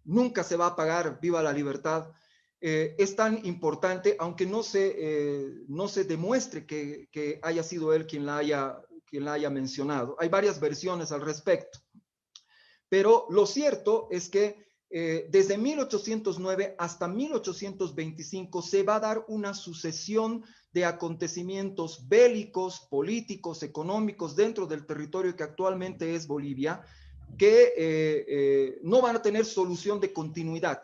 nunca se va a apagar, viva la libertad, es tan importante, aunque no se demuestre que haya sido él quien la haya mencionado. Hay varias versiones al respecto, pero lo cierto es que desde 1809 hasta 1825 se va a dar una sucesión de acontecimientos bélicos, políticos, económicos dentro del territorio que actualmente es Bolivia, que no van a tener solución de continuidad.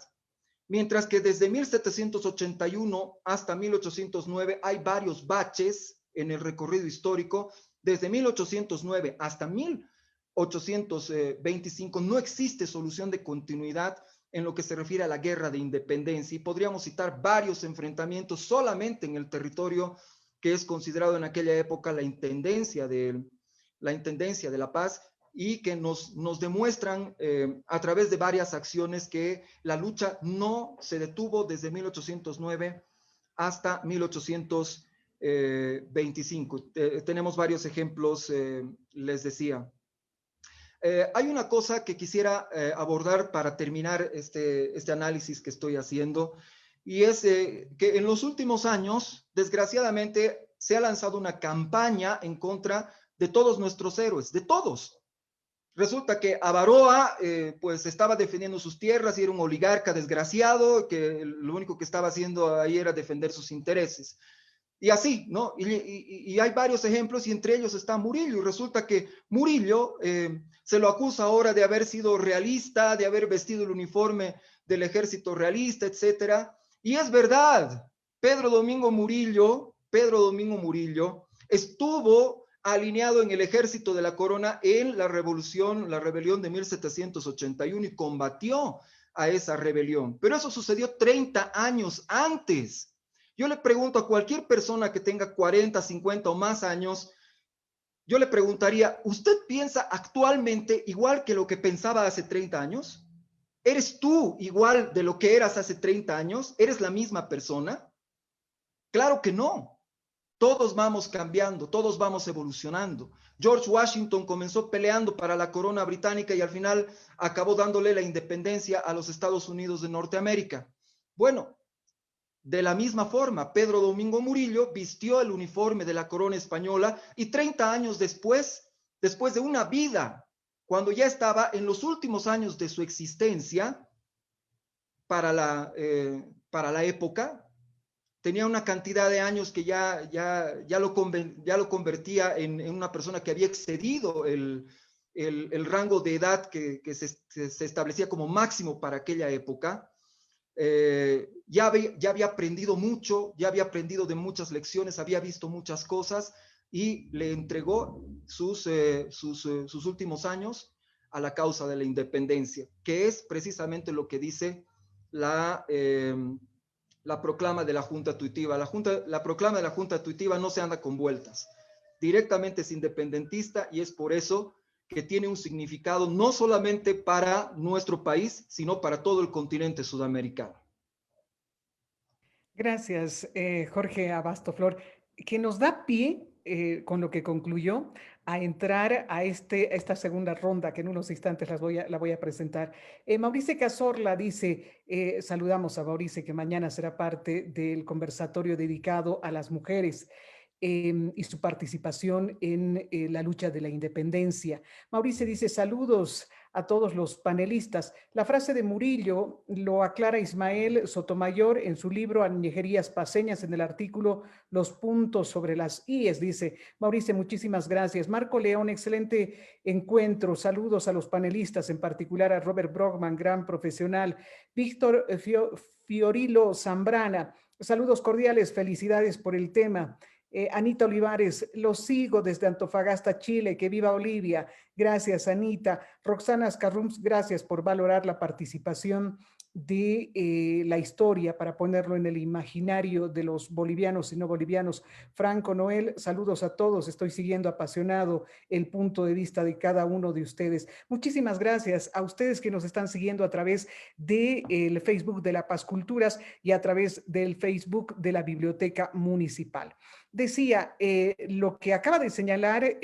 Mientras que desde 1781 hasta 1809 hay varios baches en el recorrido histórico. Desde 1809 hasta 1825 no existe solución de continuidad en lo que se refiere a la guerra de independencia, y podríamos citar varios enfrentamientos solamente en el territorio que es considerado en aquella época la Intendencia de La Paz, y que nos demuestran a través de varias acciones que la lucha no se detuvo desde 1809 hasta 1825. Tenemos varios ejemplos, les decía. Hay una cosa que quisiera abordar para terminar este análisis que estoy haciendo, y es que en los últimos años, desgraciadamente, se ha lanzado una campaña en contra de todos nuestros héroes, de todos. Resulta que Avaroa pues estaba defendiendo sus tierras y era un oligarca desgraciado que lo único que estaba haciendo ahí era defender sus intereses. Y así, ¿no? Y hay varios ejemplos, y entre ellos está Murillo. Y resulta que Murillo se lo acusa ahora de haber sido realista, de haber vestido el uniforme del ejército realista, etcétera. Y es verdad, Pedro Domingo Murillo estuvo alineado en el ejército de la corona en la rebelión de 1781, y combatió a esa rebelión. Pero eso sucedió 30 años antes. Yo le pregunto a cualquier persona que tenga 40, 50 o más años, yo le preguntaría, ¿usted piensa actualmente igual que lo que pensaba hace 30 años? ¿Eres tú igual de lo que eras hace 30 años? ¿Eres la misma persona? Claro que no. Todos vamos cambiando, todos vamos evolucionando. George Washington comenzó peleando para la corona británica y al final acabó dándole la independencia a los Estados Unidos de Norteamérica. Bueno, de la misma forma, Pedro Domingo Murillo vistió el uniforme de la corona española, y 30 años después de una vida, cuando ya estaba en los últimos años de su existencia para la época, tenía una cantidad de años que ya lo convertía en una persona que había excedido el rango de edad que se establecía como máximo para aquella época. Ya había aprendido mucho, ya había aprendido de muchas lecciones, había visto muchas cosas, y le entregó sus últimos años a la causa de la independencia, que es precisamente lo que dice la proclama de la Junta Tuitiva. La proclama de la Junta Tuitiva no se anda con vueltas. Directamente es independentista y es por eso que tiene un significado no solamente para nuestro país, sino para todo el continente sudamericano. Gracias, Jorge Abasto Flor, que nos da pie, con lo que concluyó, a entrar a esta segunda ronda, que en unos instantes la voy a presentar. Maurice Cazorla dice, saludamos a Maurice, que mañana será parte del conversatorio dedicado a las mujeres y su participación en la lucha de la independencia. Maurice dice, saludos a todos los panelistas. La frase de Murillo lo aclara Ismael Sotomayor en su libro Añejerías Paceñas, en el artículo Los puntos sobre las IES. Dice Mauricio, muchísimas gracias. Marco León, excelente encuentro. Saludos a los panelistas, en particular a Robert Brockman, gran profesional. Víctor Fiorilo Zambrana, saludos cordiales, felicidades por el tema. Anita Olivares, los sigo desde Antofagasta, Chile, que viva Bolivia. Gracias, Anita. Roxana Ascarrums, gracias por valorar la participación de la historia para ponerlo en el imaginario de los bolivianos y no bolivianos. Franco Noel, saludos a todos. Estoy siguiendo apasionado el punto de vista de cada uno de ustedes. Muchísimas gracias a ustedes que nos están siguiendo a través del Facebook de La Paz Culturas y a través del Facebook de la Biblioteca Municipal. Decía, lo que acaba de señalar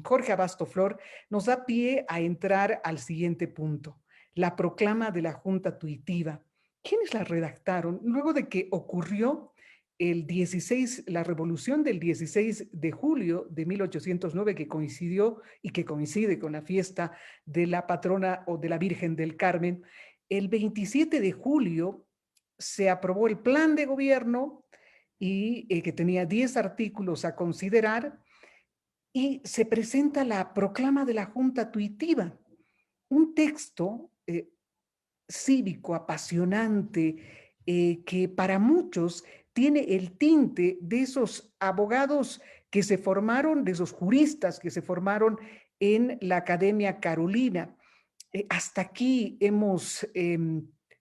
Jorge Abasto Flor nos da pie a entrar al siguiente punto. La proclama de la Junta Tuitiva. ¿Quiénes la redactaron? Luego de que ocurrió la revolución del 16 de julio de 1809, que coincidió y que coincide con la fiesta de la patrona o de la Virgen del Carmen, el 27 de julio se aprobó el plan de gobierno y que tenía 10 artículos a considerar, y se presenta la proclama de la Junta Tuitiva, un texto cívico, apasionante, que para muchos tiene el tinte de esos abogados que se formaron, de esos juristas que se formaron en la Academia Carolina. Hasta aquí hemos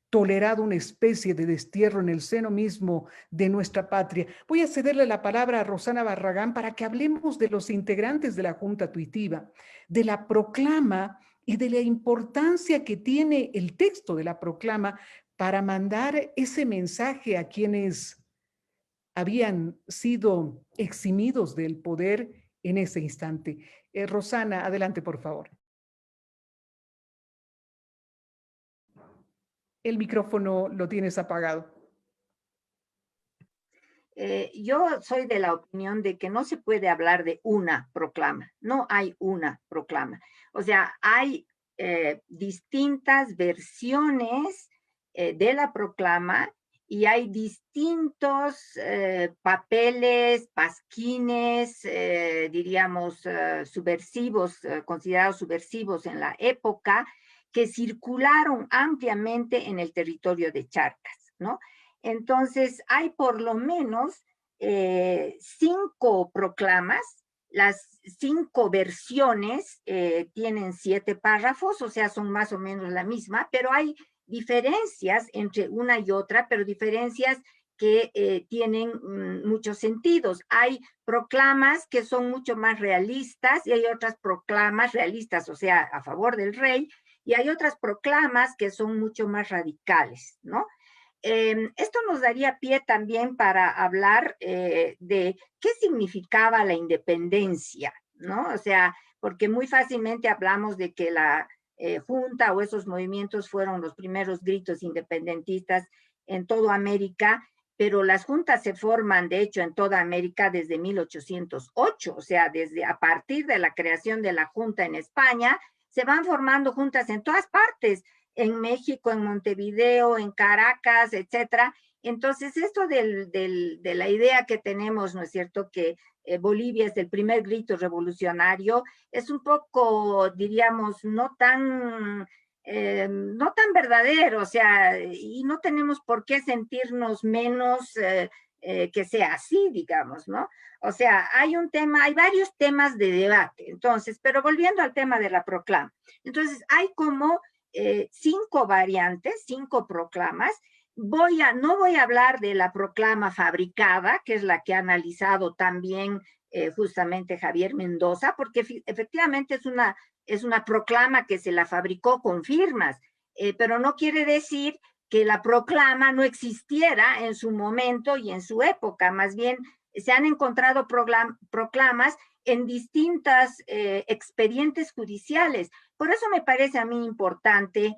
tolerado una especie de destierro en el seno mismo de nuestra patria. Voy a cederle la palabra a Rosana Barragán para que hablemos de los integrantes de la Junta Tuitiva, de la proclama y de la importancia que tiene el texto de la proclama para mandar ese mensaje a quienes habían sido eximidos del poder en ese instante. Rosana, adelante, por favor. El micrófono lo tienes apagado. Yo soy de la opinión de que no se puede hablar de una proclama, no hay una proclama. O sea, hay distintas versiones de la proclama y hay distintos papeles, pasquines, diríamos, subversivos, considerados subversivos en la época, que circularon ampliamente en el territorio de Charcas, ¿no? Entonces, hay por lo menos 5 proclamas. Las 5 versiones tienen 7 párrafos, o sea, son más o menos la misma, pero hay diferencias entre una y otra, pero diferencias que tienen muchos sentidos. Hay proclamas que son mucho más realistas y hay otras proclamas realistas, o sea, a favor del rey, y hay otras proclamas que son mucho más radicales, ¿no? Esto nos daría pie también para hablar de qué significaba la independencia, ¿no? O sea, porque muy fácilmente hablamos de que la Junta o esos movimientos fueron los primeros gritos independentistas en toda América, pero las juntas se forman, de hecho, en toda América desde 1808, o sea, a partir de la creación de la Junta en España, se van formando juntas en todas partes, en México, en Montevideo, en Caracas, etcétera. Entonces, esto de la idea que tenemos, ¿no es cierto?, que Bolivia es el primer grito revolucionario, es un poco, diríamos, no tan verdadero, o sea, y no tenemos por qué sentirnos menos que sea así, digamos, ¿no? O sea, hay varios temas de debate. Entonces, pero volviendo al tema de la proclama. Entonces, hay como 5 variantes, 5 proclamas. No voy a hablar de la proclama fabricada, que es la que ha analizado también justamente Javier Mendoza, porque efectivamente es una proclama que se la fabricó con firmas, pero no quiere decir que la proclama no existiera en su momento y en su época. Más bien, se han encontrado proclamas en distintos expedientes judiciales. Por eso me parece a mí importante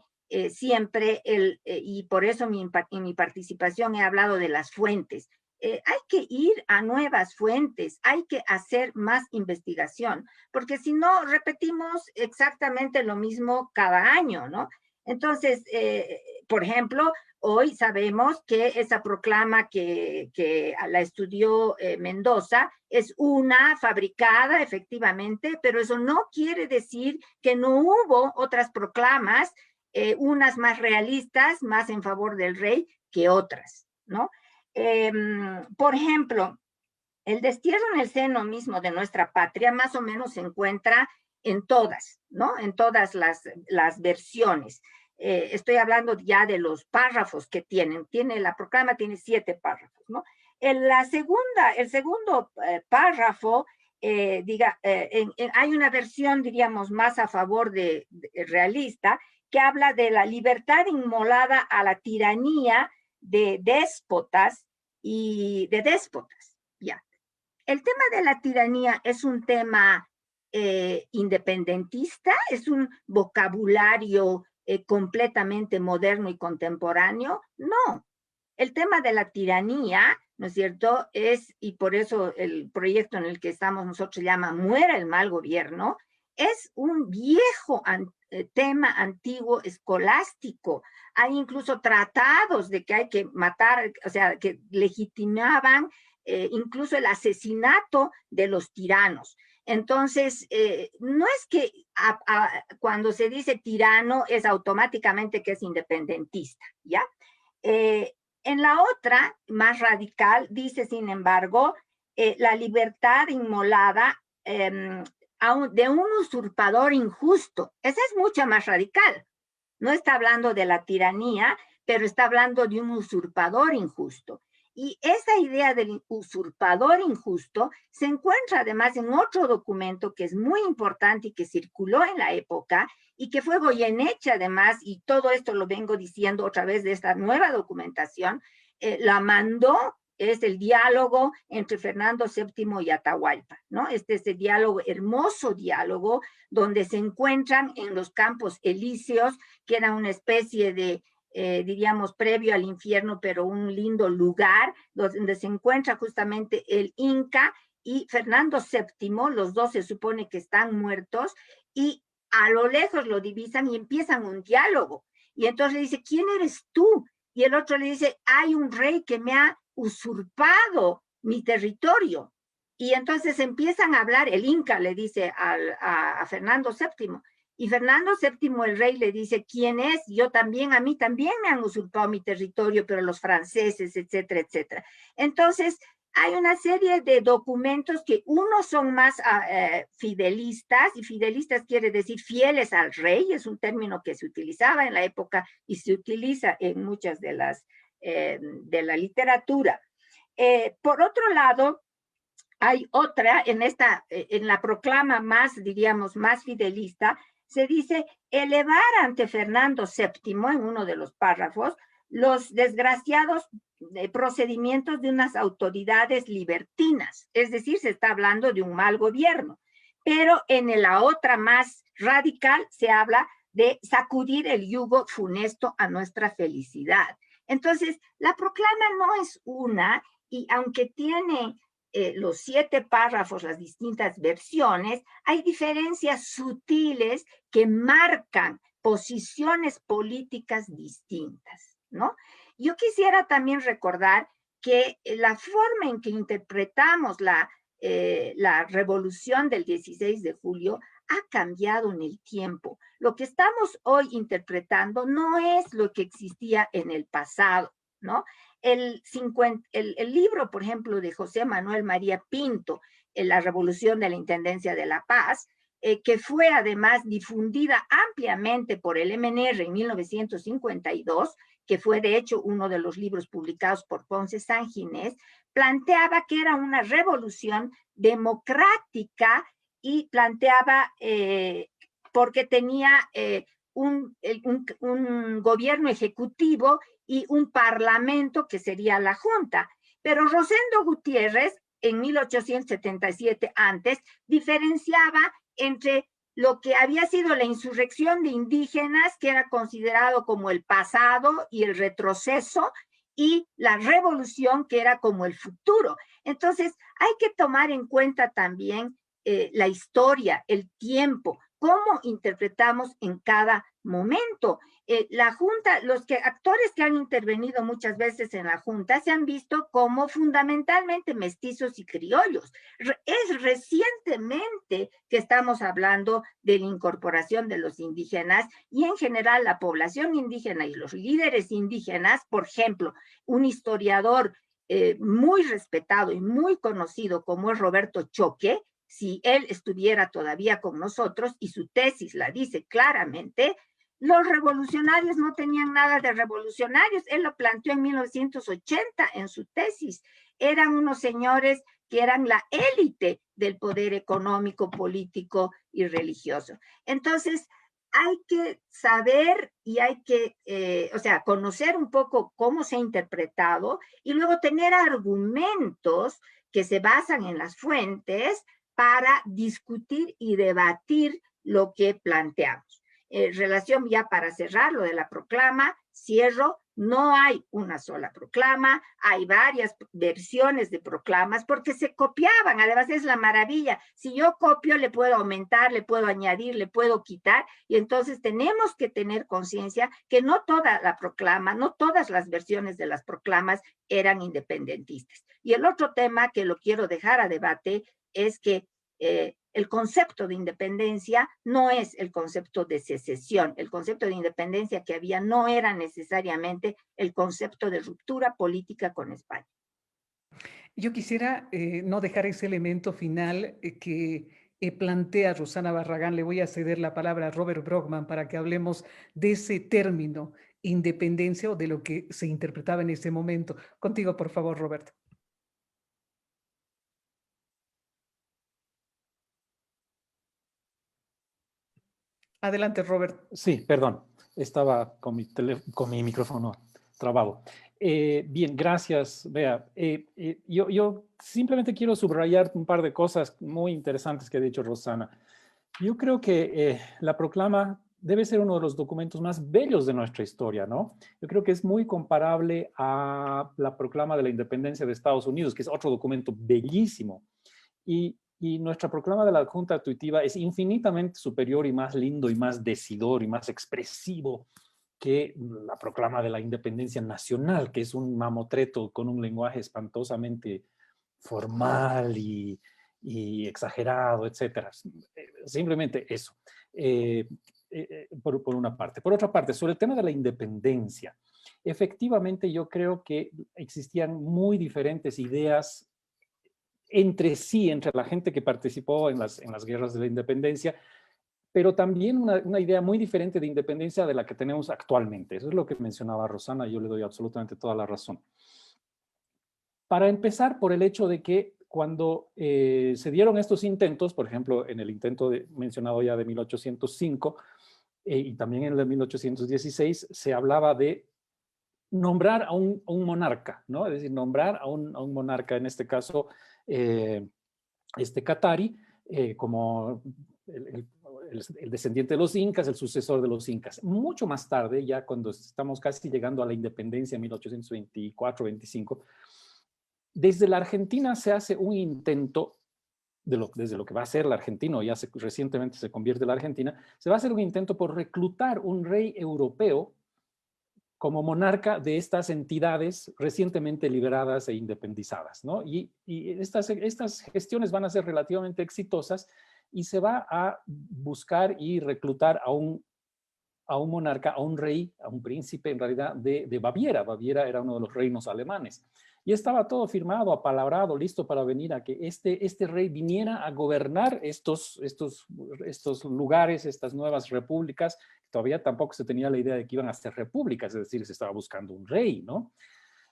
siempre, y por eso en mi participación he hablado de las fuentes. Hay que ir a nuevas fuentes, hay que hacer más investigación, porque si no, repetimos exactamente lo mismo cada año, ¿no? Entonces, por ejemplo, hoy sabemos que esa proclama que la estudió Mendoza es una fabricada, efectivamente, pero eso no quiere decir que no hubo otras proclamas, unas más realistas, más en favor del rey que otras, ¿no? Por ejemplo, el destierro en el seno mismo de nuestra patria más o menos se encuentra en todas, ¿no? En todas las versiones. Estoy hablando ya de los párrafos que la proclama tiene 7 párrafos, ¿no? El segundo párrafo, hay una versión, diríamos, más a favor de realista, que habla de la libertad inmolada a la tiranía de déspotas ya. El tema de la tiranía es un tema independentista, es un vocabulario completamente moderno y contemporáneo. No, el tema de la tiranía, ¿no es cierto?, y por eso el proyecto en el que estamos nosotros se llama Muera el mal gobierno, es un viejo tema antiguo escolástico. Hay incluso tratados de que hay que matar, o sea, que legitimaban incluso el asesinato de los tiranos. Entonces, no es que cuando se dice tirano es automáticamente que es independentista, ¿ya? En la otra, más radical, dice, sin embargo, la libertad inmolada de un usurpador injusto. Esa es mucho más radical. No está hablando de la tiranía, pero está hablando de un usurpador injusto. Y esa idea del usurpador injusto se encuentra además en otro documento que es muy importante y que circuló en la época y que fue Goyeneche además, y todo esto lo vengo diciendo otra vez de esta nueva documentación, la mandó, es el diálogo entre Fernando VII y Atahualpa, ¿no? Este es el diálogo, hermoso diálogo, donde se encuentran en los Campos Elíseos, que era una especie de diríamos, previo al infierno, pero un lindo lugar donde se encuentra justamente el Inca y Fernando VII, los dos se supone que están muertos, y a lo lejos lo divisan y empiezan un diálogo. Y entonces le dice, ¿quién eres tú? Y el otro le dice, hay un rey que me ha usurpado mi territorio. Y entonces empiezan a hablar, el Inca le dice a Fernando VII, y Fernando VII, el rey, le dice, ¿quién es? A mí también me han usurpado mi territorio, pero los franceses, etcétera, etcétera. Entonces, hay una serie de documentos que unos son más fidelistas, y fidelistas quiere decir fieles al rey, es un término que se utilizaba en la época y se utiliza en muchas de la literatura. Por otro lado, hay otra, en la proclama más, diríamos, más fidelista, se dice elevar ante Fernando VII, en uno de los párrafos, los desgraciados procedimientos de unas autoridades libertinas. Es decir, se está hablando de un mal gobierno. Pero en la otra más radical se habla de sacudir el yugo funesto a nuestra felicidad. Entonces, la proclama no es una, y aunque tiene los 7 párrafos, las distintas versiones, hay diferencias sutiles que marcan posiciones políticas distintas, ¿no? Yo quisiera también recordar que la forma en que interpretamos la revolución del 16 de julio ha cambiado en el tiempo. Lo que estamos hoy interpretando no es lo que existía en el pasado, ¿no? el libro, por ejemplo, de José Manuel María Pinto, La Revolución de la Intendencia de La Paz, que fue además difundida ampliamente por el MNR en 1952, que fue de hecho uno de los libros publicados por Ponce San Ginés, planteaba que era una revolución democrática y planteaba, porque tenía un gobierno ejecutivo y un parlamento que sería la Junta. Pero Rosendo Gutiérrez, en 1877 antes, diferenciaba entre lo que había sido la insurrección de indígenas, que era considerado como el pasado y el retroceso, y la revolución, que era como el futuro. Entonces, hay que tomar en cuenta también la historia, el tiempo, cómo interpretamos en cada momento. La Junta, actores que han intervenido muchas veces en la Junta se han visto como fundamentalmente mestizos y criollos. Es recientemente que estamos hablando de la incorporación de los indígenas y en general la población indígena y los líderes indígenas. Por ejemplo, un historiador muy respetado y muy conocido como es Roberto Choque, si él estuviera todavía con nosotros, y su tesis la dice claramente, los revolucionarios no tenían nada de revolucionarios. Él lo planteó en 1980 en su tesis. Eran unos señores que eran la élite del poder económico, político y religioso. Entonces, hay que saber y hay que, conocer un poco cómo se ha interpretado y luego tener argumentos que se basan en las fuentes para discutir y debatir lo que planteamos. Relación ya para cerrar lo de la proclama, cierro, no hay una sola proclama, hay varias versiones de proclamas porque se copiaban, además es la maravilla, si yo copio le puedo aumentar, le puedo añadir, le puedo quitar, y entonces tenemos que tener conciencia que no toda la proclama, no todas las versiones de las proclamas eran independentistas. Y el otro tema que lo quiero dejar a debate es que el concepto de independencia no es el concepto de secesión. El concepto de independencia que había no era necesariamente el concepto de ruptura política con España. Yo quisiera no dejar ese elemento final que plantea Rosana Barragán. Le voy a ceder la palabra a Robert Brockman para que hablemos de ese término, independencia, o de lo que se interpretaba en ese momento. Contigo, por favor, Robert. Adelante, Robert. Sí, perdón, estaba con mi micrófono trabado. Bien, gracias, Bea. Yo simplemente quiero subrayar un par de cosas muy interesantes que ha dicho Rosana. Yo creo que la proclama debe ser uno de los documentos más bellos de nuestra historia, ¿no? Yo creo que es muy comparable a la proclama de la independencia de Estados Unidos, que es otro documento bellísimo. Y nuestra proclama de la Junta Tuitiva es infinitamente superior y más lindo y más decidor y más expresivo que la proclama de la independencia nacional, que es un mamotreto con un lenguaje espantosamente formal y exagerado, etcétera. Simplemente eso, por una parte. Por otra parte, sobre el tema de la independencia, efectivamente yo creo que existían muy diferentes ideas entre sí, entre la gente que participó en las guerras de la independencia, pero también una idea muy diferente de independencia de la que tenemos actualmente. Eso es lo que mencionaba Rosana, y yo le doy absolutamente toda la razón. Para empezar, por el hecho de que cuando se dieron estos intentos, por ejemplo, en el intento mencionado ya de 1805 y también en el de 1816, se hablaba de nombrar a un monarca, ¿no? Es decir, nombrar a un monarca, en este caso, Katari, como el descendiente de los incas, el sucesor de los incas. Mucho más tarde, ya cuando estamos casi llegando a la independencia en 1824-25, desde la Argentina se hace un intento, desde lo que va a ser la Argentina, ya recientemente se convierte la Argentina, se va a hacer un intento por reclutar un rey europeo como monarca de estas entidades recientemente liberadas e independizadas, ¿no? Y estas gestiones van a ser relativamente exitosas y se va a buscar y reclutar a a un monarca, a un rey, a un príncipe en realidad de Baviera. Baviera era uno de los reinos alemanes. Y estaba todo firmado, apalabrado, listo para venir a que este rey viniera a gobernar estos lugares, estas nuevas repúblicas. Todavía tampoco se tenía la idea de que iban a ser repúblicas, es decir, se estaba buscando un rey, ¿no?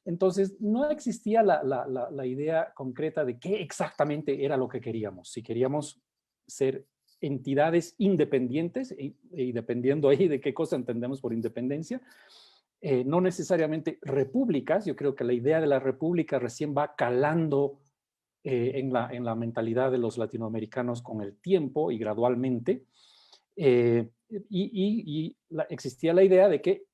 Entonces, no existía la idea concreta de qué exactamente era lo que queríamos. Si queríamos ser entidades independientes, y dependiendo ahí de qué cosa entendemos por independencia, no necesariamente repúblicas. Yo creo que la idea de la república recién va calando en la mentalidad de los latinoamericanos con el tiempo y gradualmente. Existía la idea de que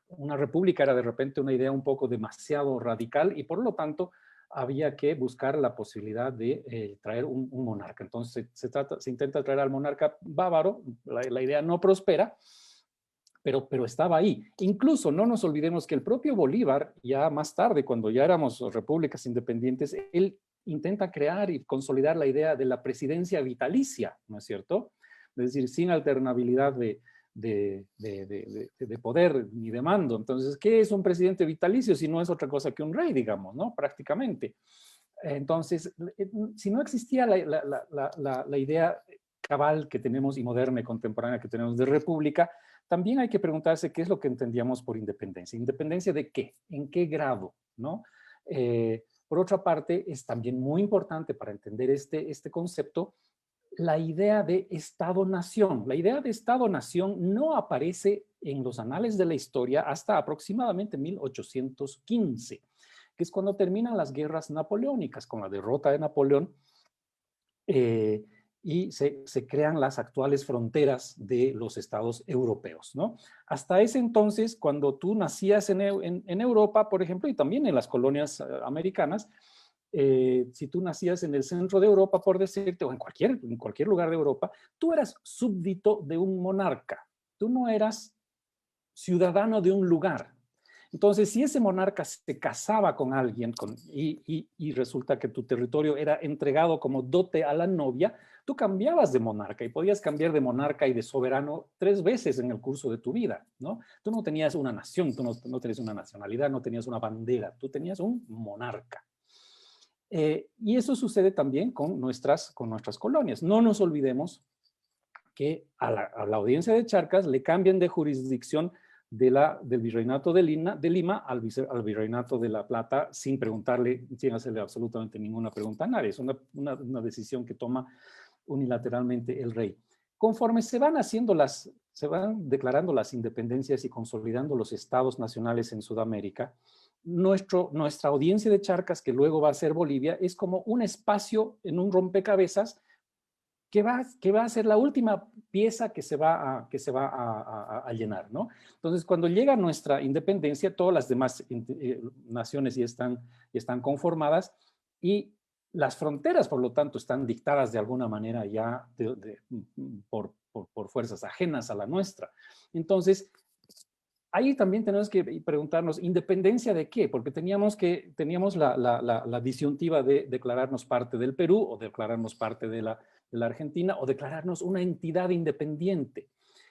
una república era de repente una idea un poco demasiado radical y por lo tanto había que buscar la posibilidad de traer un monarca. Entonces se intenta traer al monarca bávaro, la idea no prospera, pero estaba ahí. Incluso no nos olvidemos que el propio Bolívar, ya más tarde, cuando ya éramos repúblicas independientes, él intenta crear y consolidar la idea de la presidencia vitalicia, ¿no es cierto? Es decir, sin alternabilidad de poder ni de mando. Entonces, ¿qué es un presidente vitalicio si no es otra cosa que un rey, digamos, ¿no? Prácticamente. Entonces, si no existía la idea cabal que tenemos y moderna y contemporánea que tenemos de república, también hay que preguntarse qué es lo que entendíamos por independencia. ¿Independencia de qué? ¿En qué grado? ¿No? Por otra parte, es también muy importante para entender este concepto la idea de Estado-nación. La idea de Estado-nación no aparece en los anales de la historia hasta aproximadamente 1815, que es cuando terminan las guerras napoleónicas, con la derrota de Napoleón, y se crean las actuales fronteras de los estados europeos, ¿no? Hasta ese entonces, cuando tú nacías en Europa, por ejemplo, y también en las colonias americanas, si tú nacías en el centro de Europa, por decirte, o en cualquier lugar de Europa, tú eras súbdito de un monarca. Tú no eras ciudadano de un lugar. Entonces, si ese monarca se casaba con alguien y resulta que tu territorio era entregado como dote a la novia, tú cambiabas de monarca y podías cambiar de monarca y de soberano 3 veces en el curso de tu vida, ¿no? Tú no tenías una nación, tú no tenías una nacionalidad, no tenías una bandera, tú tenías un monarca. Y eso sucede también con nuestras colonias. No nos olvidemos que a la audiencia de Charcas le cambian de jurisdicción del Virreinato de Lima al Virreinato de La Plata sin hacerle absolutamente ninguna pregunta a nadie. Es una decisión que toma unilateralmente el rey. Conforme se van declarando las independencias y consolidando los estados nacionales en Sudamérica, nuestra audiencia de Charcas, que luego va a ser Bolivia, es como un espacio en un rompecabezas que va a ser la última pieza que se va a llenar, ¿no? Entonces, cuando llega nuestra independencia, todas las demás naciones ya están conformadas y las fronteras, por lo tanto, están dictadas de alguna manera ya por fuerzas ajenas a la nuestra. Entonces, ahí también tenemos que preguntarnos, ¿independencia de qué? Porque teníamos la disyuntiva de declararnos parte del Perú o declararnos parte de la Argentina o declararnos una entidad independiente,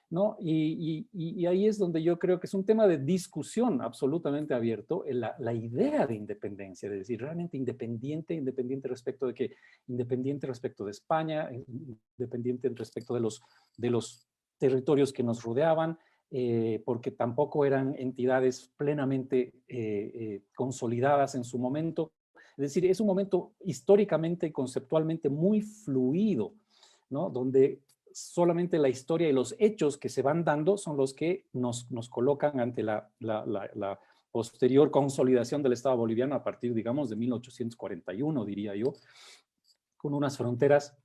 ¿no? Y ahí es donde yo creo que es un tema de discusión absolutamente abierto, la idea de independencia, de decir, realmente independiente respecto de qué, independiente respecto de España, independiente respecto de los territorios que nos rodeaban, porque tampoco eran entidades plenamente consolidadas en su momento. Es decir, es un momento históricamente y conceptualmente muy fluido, ¿no? Donde solamente la historia y los hechos que se van dando son los que nos colocan ante la posterior consolidación del Estado boliviano a partir, digamos, de 1841, diría yo, con unas fronteras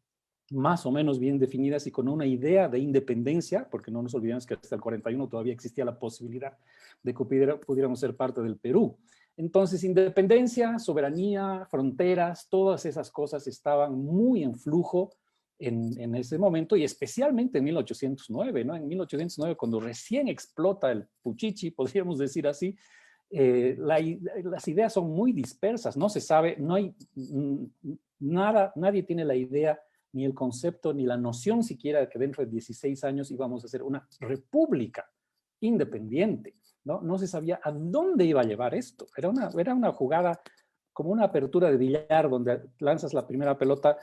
más o menos bien definidas y con una idea de independencia, porque no nos olvidemos que hasta el 41 todavía existía la posibilidad de que pudiéramos ser parte del Perú. Entonces, independencia, soberanía, fronteras, todas esas cosas estaban muy en flujo en ese momento y especialmente en 1809, ¿no? En 1809, cuando recién explota el Puchichi, podríamos decir así, las ideas son muy dispersas, no se sabe, no hay nada, nadie tiene la idea ni el concepto, ni la noción siquiera de que dentro de 16 años íbamos a ser una república independiente, ¿no? No se sabía a dónde iba a llevar esto. Era una jugada como una apertura de billar donde lanzas la primera pelota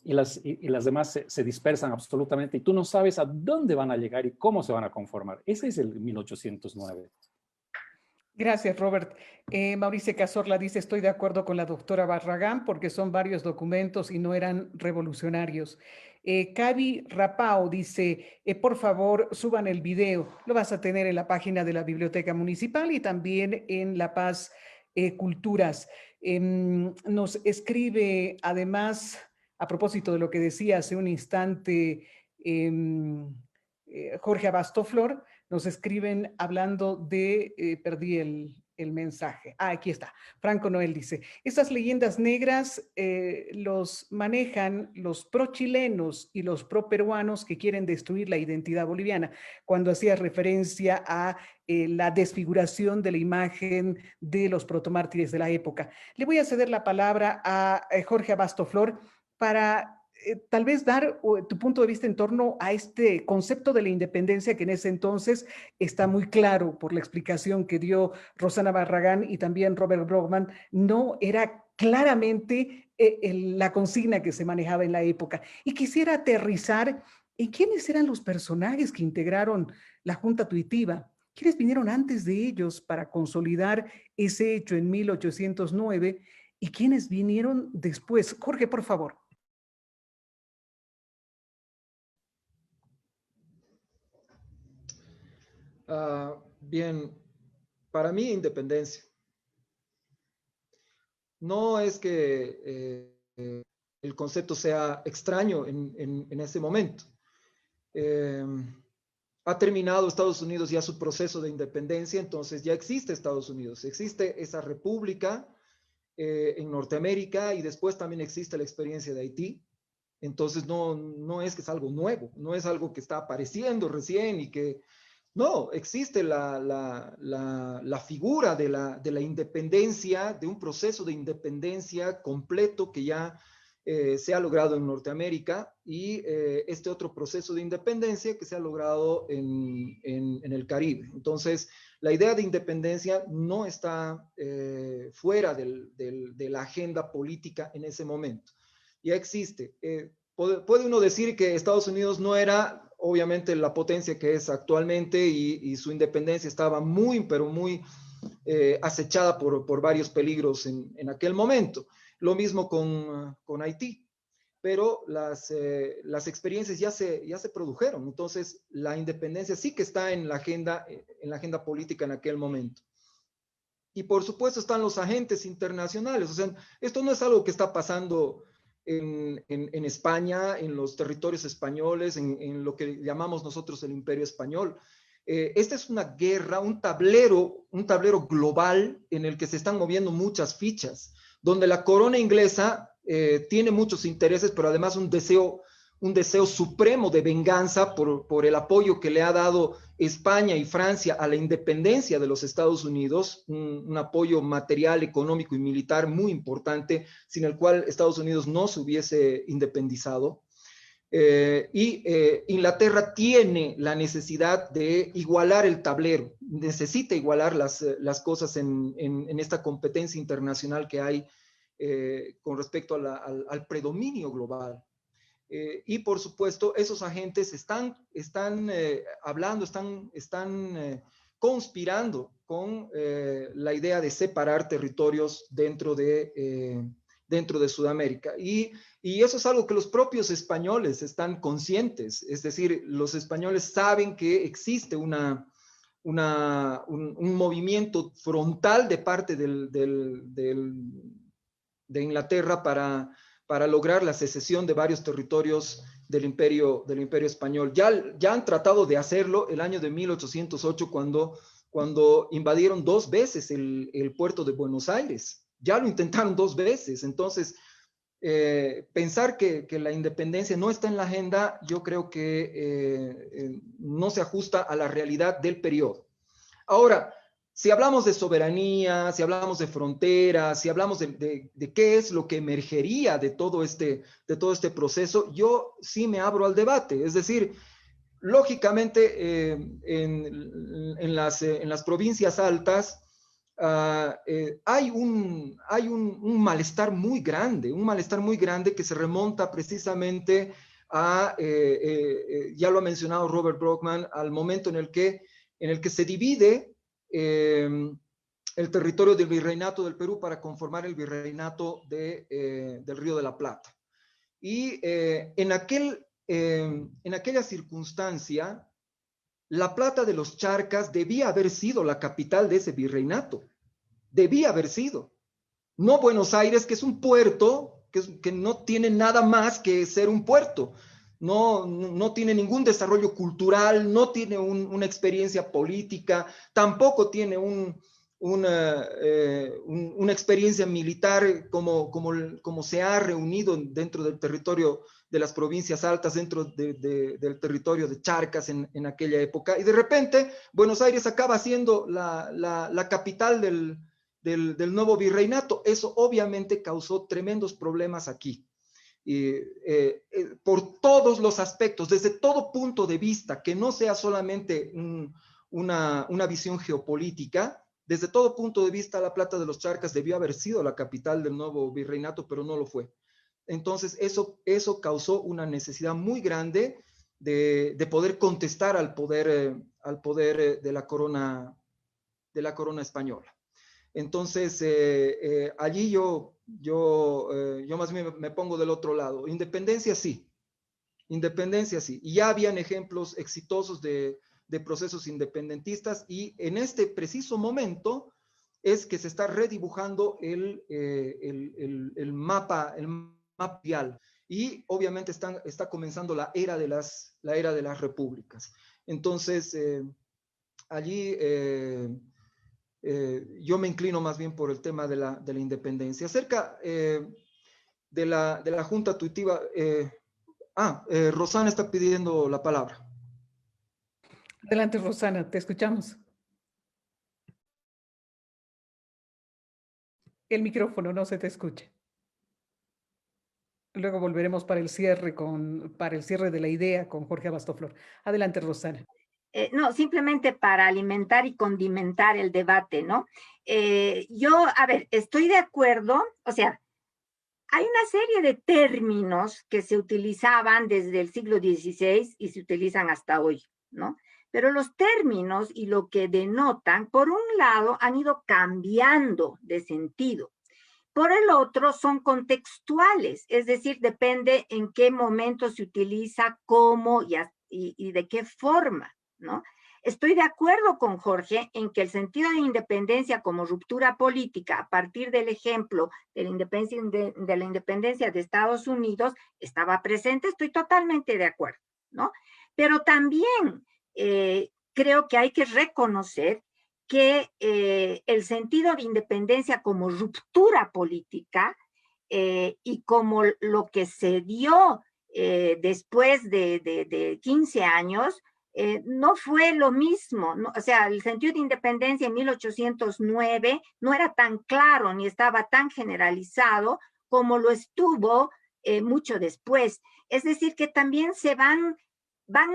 y las demás se dispersan absolutamente y tú no sabes a dónde van a llegar y cómo se van a conformar. Ese es el 1809. Gracias, Robert. Mauricio Cazorla dice, estoy de acuerdo con la doctora Barragán porque son varios documentos y no eran revolucionarios. Cavi Rapao dice, por favor, suban el video. Lo vas a tener en la página de la Biblioteca Municipal y también en La Paz Culturas. Nos escribe además, a propósito de lo que decía hace un instante Jorge Abastoflor, nos escriben hablando de, perdí el mensaje. Aquí está. Franco Noel dice, estas leyendas negras los manejan los pro-chilenos y los pro-peruanos que quieren destruir la identidad boliviana, cuando hacía referencia a la desfiguración de la imagen de los protomártires de la época. Le voy a ceder la palabra a Jorge Abastoflor para tal vez dar tu punto de vista en torno a este concepto de la independencia que en ese entonces está muy claro por la explicación que dio Rosana Barragán y también Robert Brockman, no era claramente la consigna que se manejaba en la época. Y quisiera aterrizar en quiénes eran los personajes que integraron la Junta Tuitiva, quiénes vinieron antes de ellos para consolidar ese hecho en 1809 y quiénes vinieron después. Jorge, por favor. Bien, para mí independencia. No es que el concepto sea extraño en ese momento. Ha terminado Estados Unidos ya su proceso de independencia, entonces ya existe Estados Unidos, existe esa república en Norteamérica y después también existe la experiencia de Haití. Entonces no es que es algo nuevo, no es algo que está apareciendo recién y que... No, existe la figura de la independencia, de un proceso de independencia completo que ya se ha logrado en Norteamérica y este otro proceso de independencia que se ha logrado en el Caribe. Entonces, la idea de independencia no está fuera de la agenda política en ese momento. Ya existe. Puede uno decir que Estados Unidos no era obviamente la potencia que es actualmente y su independencia estaba muy, pero muy acechada por varios peligros en aquel momento. Lo mismo con Haití, pero las experiencias ya se produjeron, entonces la independencia sí que está en la agenda política en aquel momento. Y por supuesto están los agentes internacionales, o sea, esto no es algo que está pasando en España, en los territorios españoles, en lo que llamamos nosotros el Imperio Español. Esta es una guerra, un tablero global en el que se están moviendo muchas fichas, donde la corona inglesa tiene muchos intereses, pero además un deseo supremo de venganza por el apoyo que le ha dado España y Francia a la independencia de los Estados Unidos, un apoyo material, económico y militar muy importante, sin el cual Estados Unidos no se hubiese independizado. Inglaterra tiene la necesidad de igualar el tablero, necesita igualar las cosas en esta competencia internacional que hay con respecto al predominio global. Y por supuesto, esos agentes están hablando, están conspirando con la idea de separar territorios dentro de Sudamérica. Y eso es algo que los propios españoles están conscientes, es decir, los españoles saben que existe un movimiento frontal de parte de Inglaterra para lograr la secesión de varios territorios del Imperio Español. Ya han tratado de hacerlo el año de 1808 cuando invadieron 2 veces el puerto de Buenos Aires. Ya lo intentaron 2 veces. Entonces, pensar que la independencia no está en la agenda, yo creo que no se ajusta a la realidad del periodo. Ahora, si hablamos de soberanía, si hablamos de fronteras, si hablamos de qué es lo que emergería de todo este proceso, yo sí me abro al debate. Es decir, lógicamente en las provincias altas hay un malestar muy grande que se remonta precisamente a, ya lo ha mencionado Robert Brockman, al momento en el que se divide el territorio del Virreinato del Perú para conformar el Virreinato del Río de la Plata. Y en aquella circunstancia, La Plata de los Charcas debía haber sido la capital de ese virreinato. Debía haber sido. No Buenos Aires, que es un puerto, que no tiene nada más que ser un puerto. No tiene ningún desarrollo cultural, no tiene una experiencia política, tampoco tiene una experiencia militar como se ha reunido dentro del territorio de las provincias altas, dentro del territorio de Charcas en aquella época. Y de repente Buenos Aires acaba siendo la capital del nuevo virreinato. Eso obviamente causó tremendos problemas aquí. Por todos los aspectos, desde todo punto de vista, que no sea solamente una visión geopolítica, desde todo punto de vista, La Plata de los Charcas debió haber sido la capital del nuevo virreinato, pero no lo fue. Entonces, eso causó una necesidad muy grande de poder contestar al poder de la corona española. Entonces, allí yo más bien me pongo del otro lado. Independencia sí. Y ya habían ejemplos exitosos de procesos independentistas, y en este preciso momento es que se está redibujando el mapa mundial, y obviamente está comenzando la era de las repúblicas. Entonces, allí yo me inclino más bien por el tema de la independencia. Acerca de la junta tuitiva, Rosana está pidiendo la palabra. Adelante, Rosana, te escuchamos. El micrófono no se te escucha. Luego volveremos para el cierre de la idea con Jorge Abastoflor. Adelante, Rosana. No, simplemente para alimentar y condimentar el debate, ¿no? Yo, a ver, estoy de acuerdo, o sea, hay una serie de términos que se utilizaban desde el siglo XVI y se utilizan hasta hoy, ¿no? Pero los términos y lo que denotan, por un lado, han ido cambiando de sentido. Por el otro, son contextuales, es decir, depende en qué momento se utiliza, cómo y de qué forma, ¿no? Estoy de acuerdo con Jorge en que el sentido de independencia como ruptura política, a partir del ejemplo de la independencia de Estados Unidos, estaba presente. Estoy totalmente de acuerdo, ¿no? Pero también creo que hay que reconocer que el sentido de independencia como ruptura política y como lo que se dio después de 15 años, no fue lo mismo, ¿no? O sea, el sentido de independencia en 1809 no era tan claro ni estaba tan generalizado como lo estuvo mucho después. Es decir, que también se van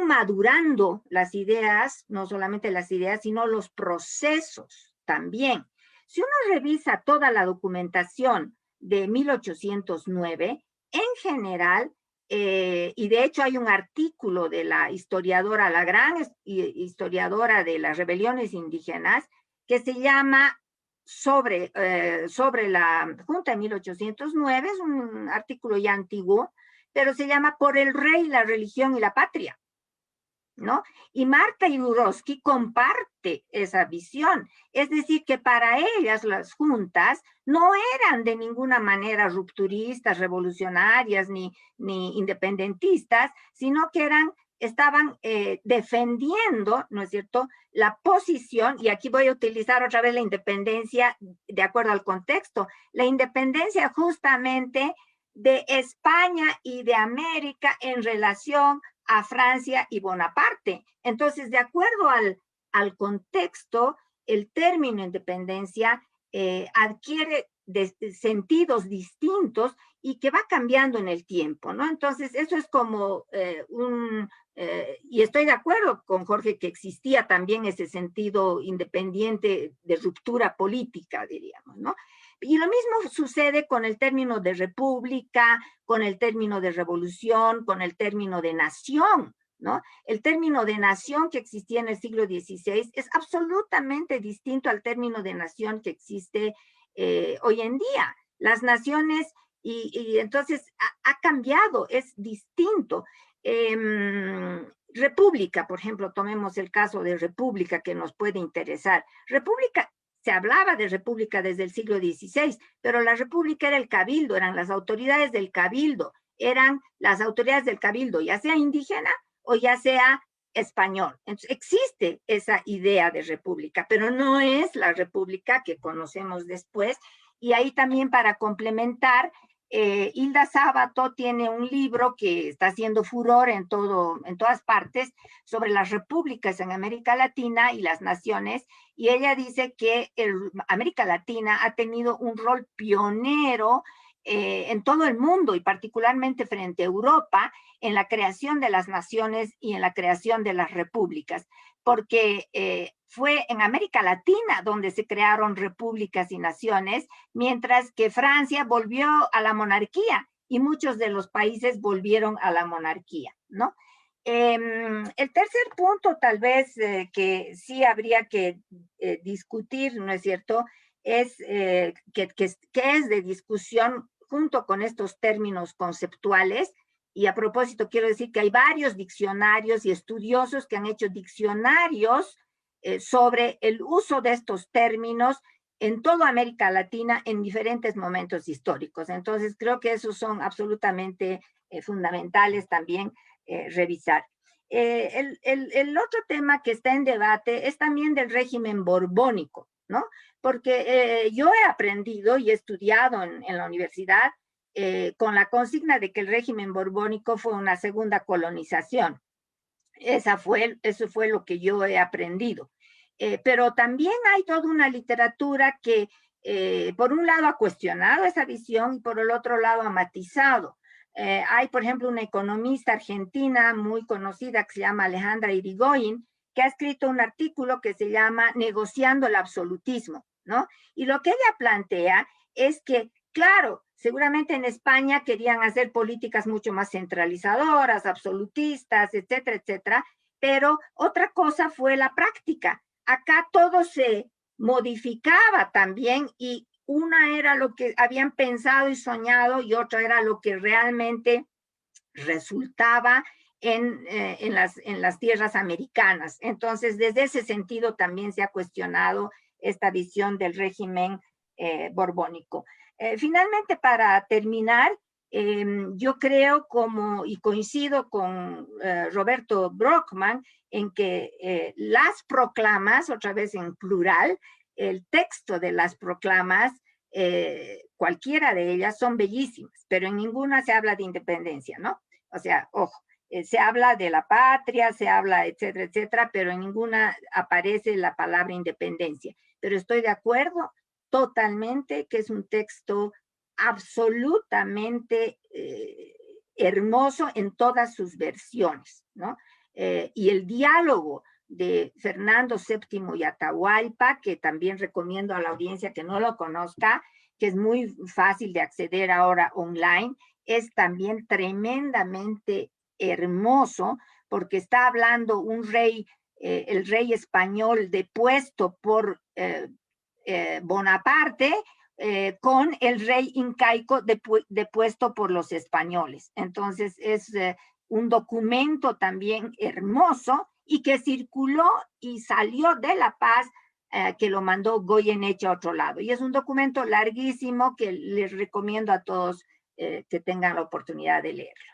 madurando las ideas, no solamente las ideas, sino los procesos también. Si uno revisa toda la documentación de 1809, en general, y de hecho hay un artículo de la historiadora, la gran historiadora de las rebeliones indígenas, que se llama sobre la Junta de 1809, es un artículo ya antiguo, pero se llama Por el Rey, la Religión y la Patria, ¿no? Y Marta Jurowski comparte esa visión, es decir, que para ellas las juntas no eran de ninguna manera rupturistas, revolucionarias ni independentistas, sino que estaban defendiendo, ¿no es cierto?, la posición, y aquí voy a utilizar otra vez la independencia de acuerdo al contexto, la independencia justamente de España y de América en relación a Francia y Bonaparte. Entonces, de acuerdo al contexto, el término independencia adquiere sentidos distintos y que va cambiando en el tiempo, ¿no? Entonces, eso es como y estoy de acuerdo con Jorge que existía también ese sentido independiente de ruptura política, diríamos, ¿no? Y lo mismo sucede con el término de república, con el término de revolución, con el término de nación, ¿no? El término de nación que existía en el siglo XVI es absolutamente distinto al término de nación que existe hoy en día. Las naciones, y entonces ha cambiado, es distinto. República, por ejemplo, tomemos el caso de república que nos puede interesar. República, se hablaba de república desde el siglo XVI, pero la república era el cabildo, eran las autoridades del cabildo, eran las autoridades del cabildo, ya sea indígena o ya sea español. Entonces, existe esa idea de república, pero no es la república que conocemos después. Y ahí también para complementar, Hilda Sábato tiene un libro que está haciendo furor en todas partes sobre las repúblicas en América Latina y las naciones, y ella dice que América Latina ha tenido un rol pionero en todo el mundo y particularmente frente a Europa en la creación de las naciones y en la creación de las repúblicas, porque fue en América Latina donde se crearon repúblicas y naciones, mientras que Francia volvió a la monarquía y muchos de los países volvieron a la monarquía, ¿no? El tercer punto, tal vez, que sí habría que discutir, ¿no es cierto?, es que es de discusión junto con estos términos conceptuales. Y a propósito, quiero decir que hay varios diccionarios y estudiosos que han hecho diccionarios sobre el uso de estos términos en toda América Latina en diferentes momentos históricos. Entonces, creo que esos son absolutamente fundamentales también revisar. El otro tema que está en debate es también del régimen borbónico, ¿no? Porque yo he aprendido y he estudiado en la universidad con la consigna de que el régimen borbónico fue una segunda colonización. Eso fue lo que yo he aprendido. Pero también hay toda una literatura que, por un lado, ha cuestionado esa visión y por el otro lado ha matizado. Hay, por ejemplo, una economista argentina muy conocida que se llama Alejandra Irigoyen, que ha escrito un artículo que se llama Negociando el absolutismo, ¿no? Y lo que ella plantea es que, claro, seguramente en España querían hacer políticas mucho más centralizadoras, absolutistas, etcétera, etcétera, pero otra cosa fue la práctica. Acá todo se modificaba también y una era lo que habían pensado y soñado y otra era lo que realmente resultaba en las tierras americanas. Entonces, desde ese sentido también se ha cuestionado esta visión del régimen borbónico. Finalmente, para terminar, yo creo y coincido con Roberto Brockman en que las proclamas, otra vez en plural, el texto de las proclamas, cualquiera de ellas son bellísimas, pero en ninguna se habla de independencia, ¿no? O sea, ojo, se habla de la patria, se habla, etcétera, etcétera, pero en ninguna aparece la palabra independencia. Pero estoy de acuerdo totalmente que es un texto absolutamente hermoso en todas sus versiones, ¿no? Y el diálogo de Fernando VII y Atahualpa, que también recomiendo a la audiencia que no lo conozca, que es muy fácil de acceder ahora online, es también tremendamente hermoso, porque está hablando un rey, el rey español depuesto por Bonaparte, con el rey incaico depuesto por los españoles. Entonces es un documento también hermoso y que circuló y salió de La Paz, que lo mandó Goyeneche a otro lado. Y es un documento larguísimo que les recomiendo a todos que tengan la oportunidad de leerlo.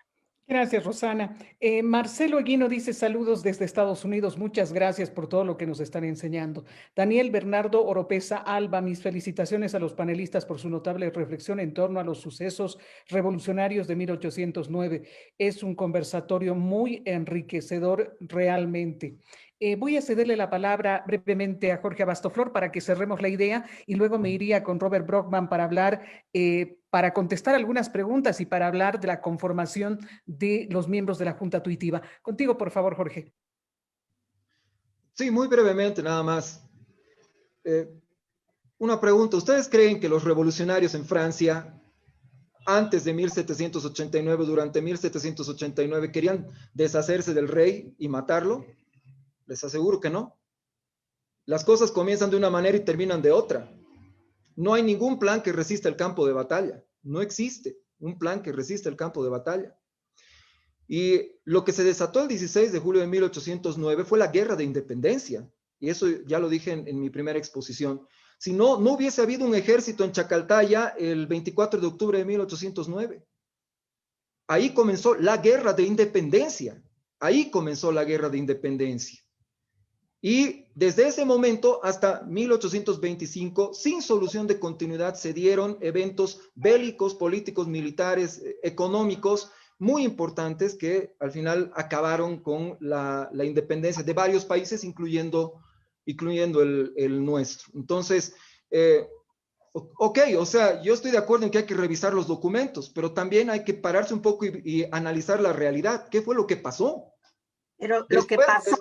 Gracias, Rosana. Marcelo Eguino dice saludos desde Estados Unidos. Muchas gracias por todo lo que nos están enseñando. Daniel Bernardo Oropesa Alba, mis felicitaciones a los panelistas por su notable reflexión en torno a los sucesos revolucionarios de 1809. Es un conversatorio muy enriquecedor realmente. Voy a cederle la palabra brevemente a Jorge Abastoflor para que cerremos la idea y luego me iría con Robert Brockman para hablar, para contestar algunas preguntas y para hablar de la conformación de los miembros de la Junta Tuitiva. Contigo, por favor, Jorge. Sí, muy brevemente nada más. Una pregunta. ¿Ustedes creen que los revolucionarios en Francia, antes de 1789, durante 1789, querían deshacerse del rey y matarlo? Les aseguro que no. Las cosas comienzan de una manera y terminan de otra. No hay ningún plan que resista el campo de batalla. No existe un plan que resista el campo de batalla. Y lo que se desató el 16 de julio de 1809 fue la guerra de independencia. Y eso ya lo dije en mi primera exposición. Si no, no hubiese habido un ejército en Chacaltaya el 24 de octubre de 1809. Ahí comenzó la guerra de independencia. Ahí comenzó la guerra de independencia. Y desde ese momento hasta 1825, sin solución de continuidad, se dieron eventos bélicos, políticos, militares, económicos, muy importantes que al final acabaron con la independencia de varios países, incluyendo el nuestro. Entonces, ok, o sea, yo estoy de acuerdo en que hay que revisar los documentos, pero también hay que pararse un poco y analizar la realidad. ¿Qué fue lo que pasó? Pero lo que pasó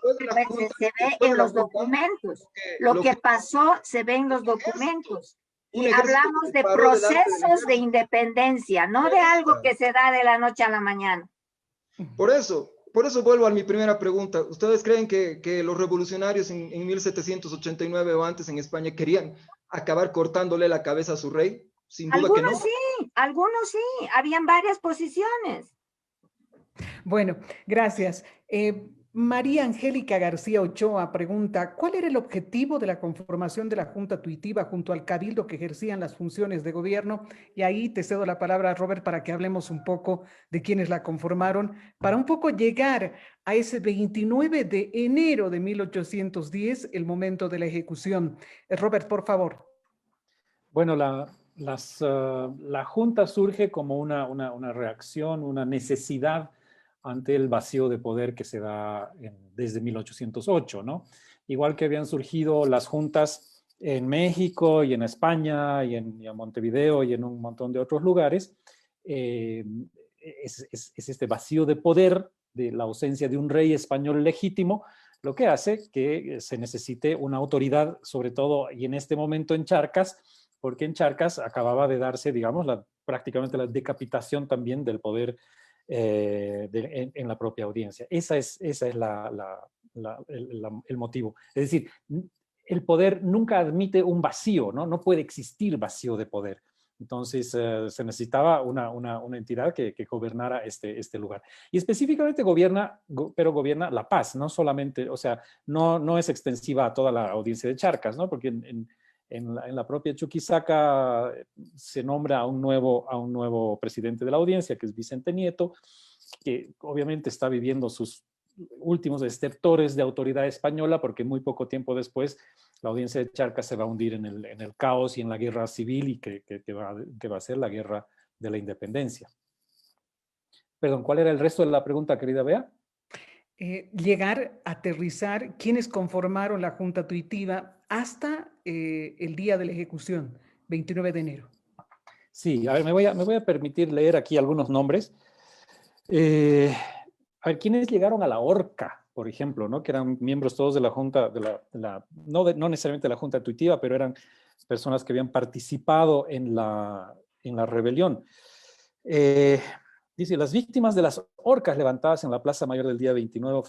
se ve en los documentos. Lo que pasó se ve en los documentos. Y hablamos de procesos de independencia, no de algo que se da de la noche a la mañana. Por eso vuelvo a mi primera pregunta. ¿Ustedes creen que los revolucionarios en 1789 o antes en España querían acabar cortándole la cabeza a su rey? Sin duda que no. Algunos sí, habían varias posiciones. Bueno, gracias. María Angélica García Ochoa pregunta, ¿cuál era el objetivo de la conformación de la Junta Tuitiva junto al cabildo que ejercían las funciones de gobierno? Y ahí te cedo la palabra, Robert, para que hablemos un poco de quiénes la conformaron, para un poco llegar a ese 29 de enero de 1810, el momento de la ejecución. Robert, por favor. Bueno, la Junta surge como una reacción, una necesidad ante el vacío de poder que se da desde 1808, ¿no? Igual que habían surgido las juntas en México y en España y en Montevideo y en un montón de otros lugares, es este vacío de poder, de la ausencia de un rey español legítimo, lo que hace que se necesite una autoridad, sobre todo, y en este momento en Charcas, porque en Charcas acababa de darse, digamos, prácticamente la decapitación también del poder en la propia audiencia. Esa es el motivo. Es decir, el poder nunca admite un vacío, ¿no? No puede existir vacío de poder. Entonces se necesitaba una entidad que gobernara este lugar. Y específicamente pero gobierna la paz, no solamente, o sea, no es extensiva a toda la audiencia de Charcas, ¿no? Porque en la propia Chuquisaca se nombra a un nuevo presidente de la audiencia, que es Vicente Nieto, que obviamente está viviendo sus últimos estertores de autoridad española, porque muy poco tiempo después la audiencia de Charcas se va a hundir en el caos y en la guerra civil y que va a ser la guerra de la independencia. Perdón, ¿cuál era el resto de la pregunta, querida Bea? Llegar a aterrizar quienes conformaron la Junta Tuitiva hasta el día de la ejecución, 29 de enero. Sí, a ver, me voy a permitir leer aquí algunos nombres. A ver, ¿quiénes llegaron a la horca, por ejemplo, ¿no? Que eran miembros todos de la Junta, no necesariamente de la Junta Tuitiva, pero eran personas que habían participado en la rebelión. Dice, las víctimas de las horcas levantadas en la Plaza Mayor del día 29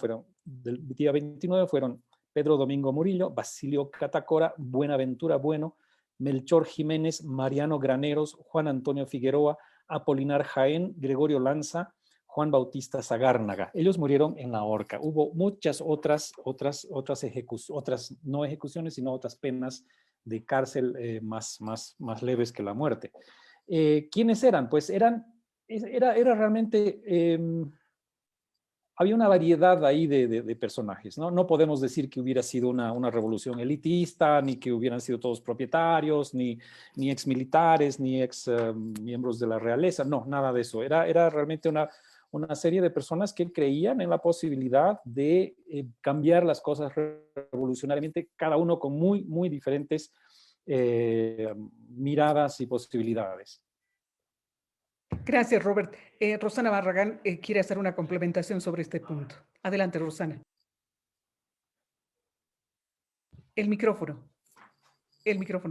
fueron Pedro Domingo Murillo, Basilio Catacora, Buenaventura Bueno, Melchor Jiménez, Mariano Graneros, Juan Antonio Figueroa, Apolinar Jaén, Gregorio Lanza, Juan Bautista Zagárnaga. Ellos murieron en la horca. Hubo muchas otras no ejecuciones, sino otras penas de cárcel más leves que la muerte. ¿Quiénes eran? Pues era realmente, había una variedad ahí de personajes, ¿no? No podemos decir que hubiera sido una revolución elitista, ni que hubieran sido todos propietarios, ni exmilitares, ni ex miembros de la realeza, no, nada de eso. Era realmente una serie de personas que creían en la posibilidad de cambiar las cosas revolucionariamente, cada uno con muy, muy diferentes miradas y posibilidades. Gracias, Robert. Rosana Barragán quiere hacer una complementación sobre este punto. Adelante, Rosana. El micrófono,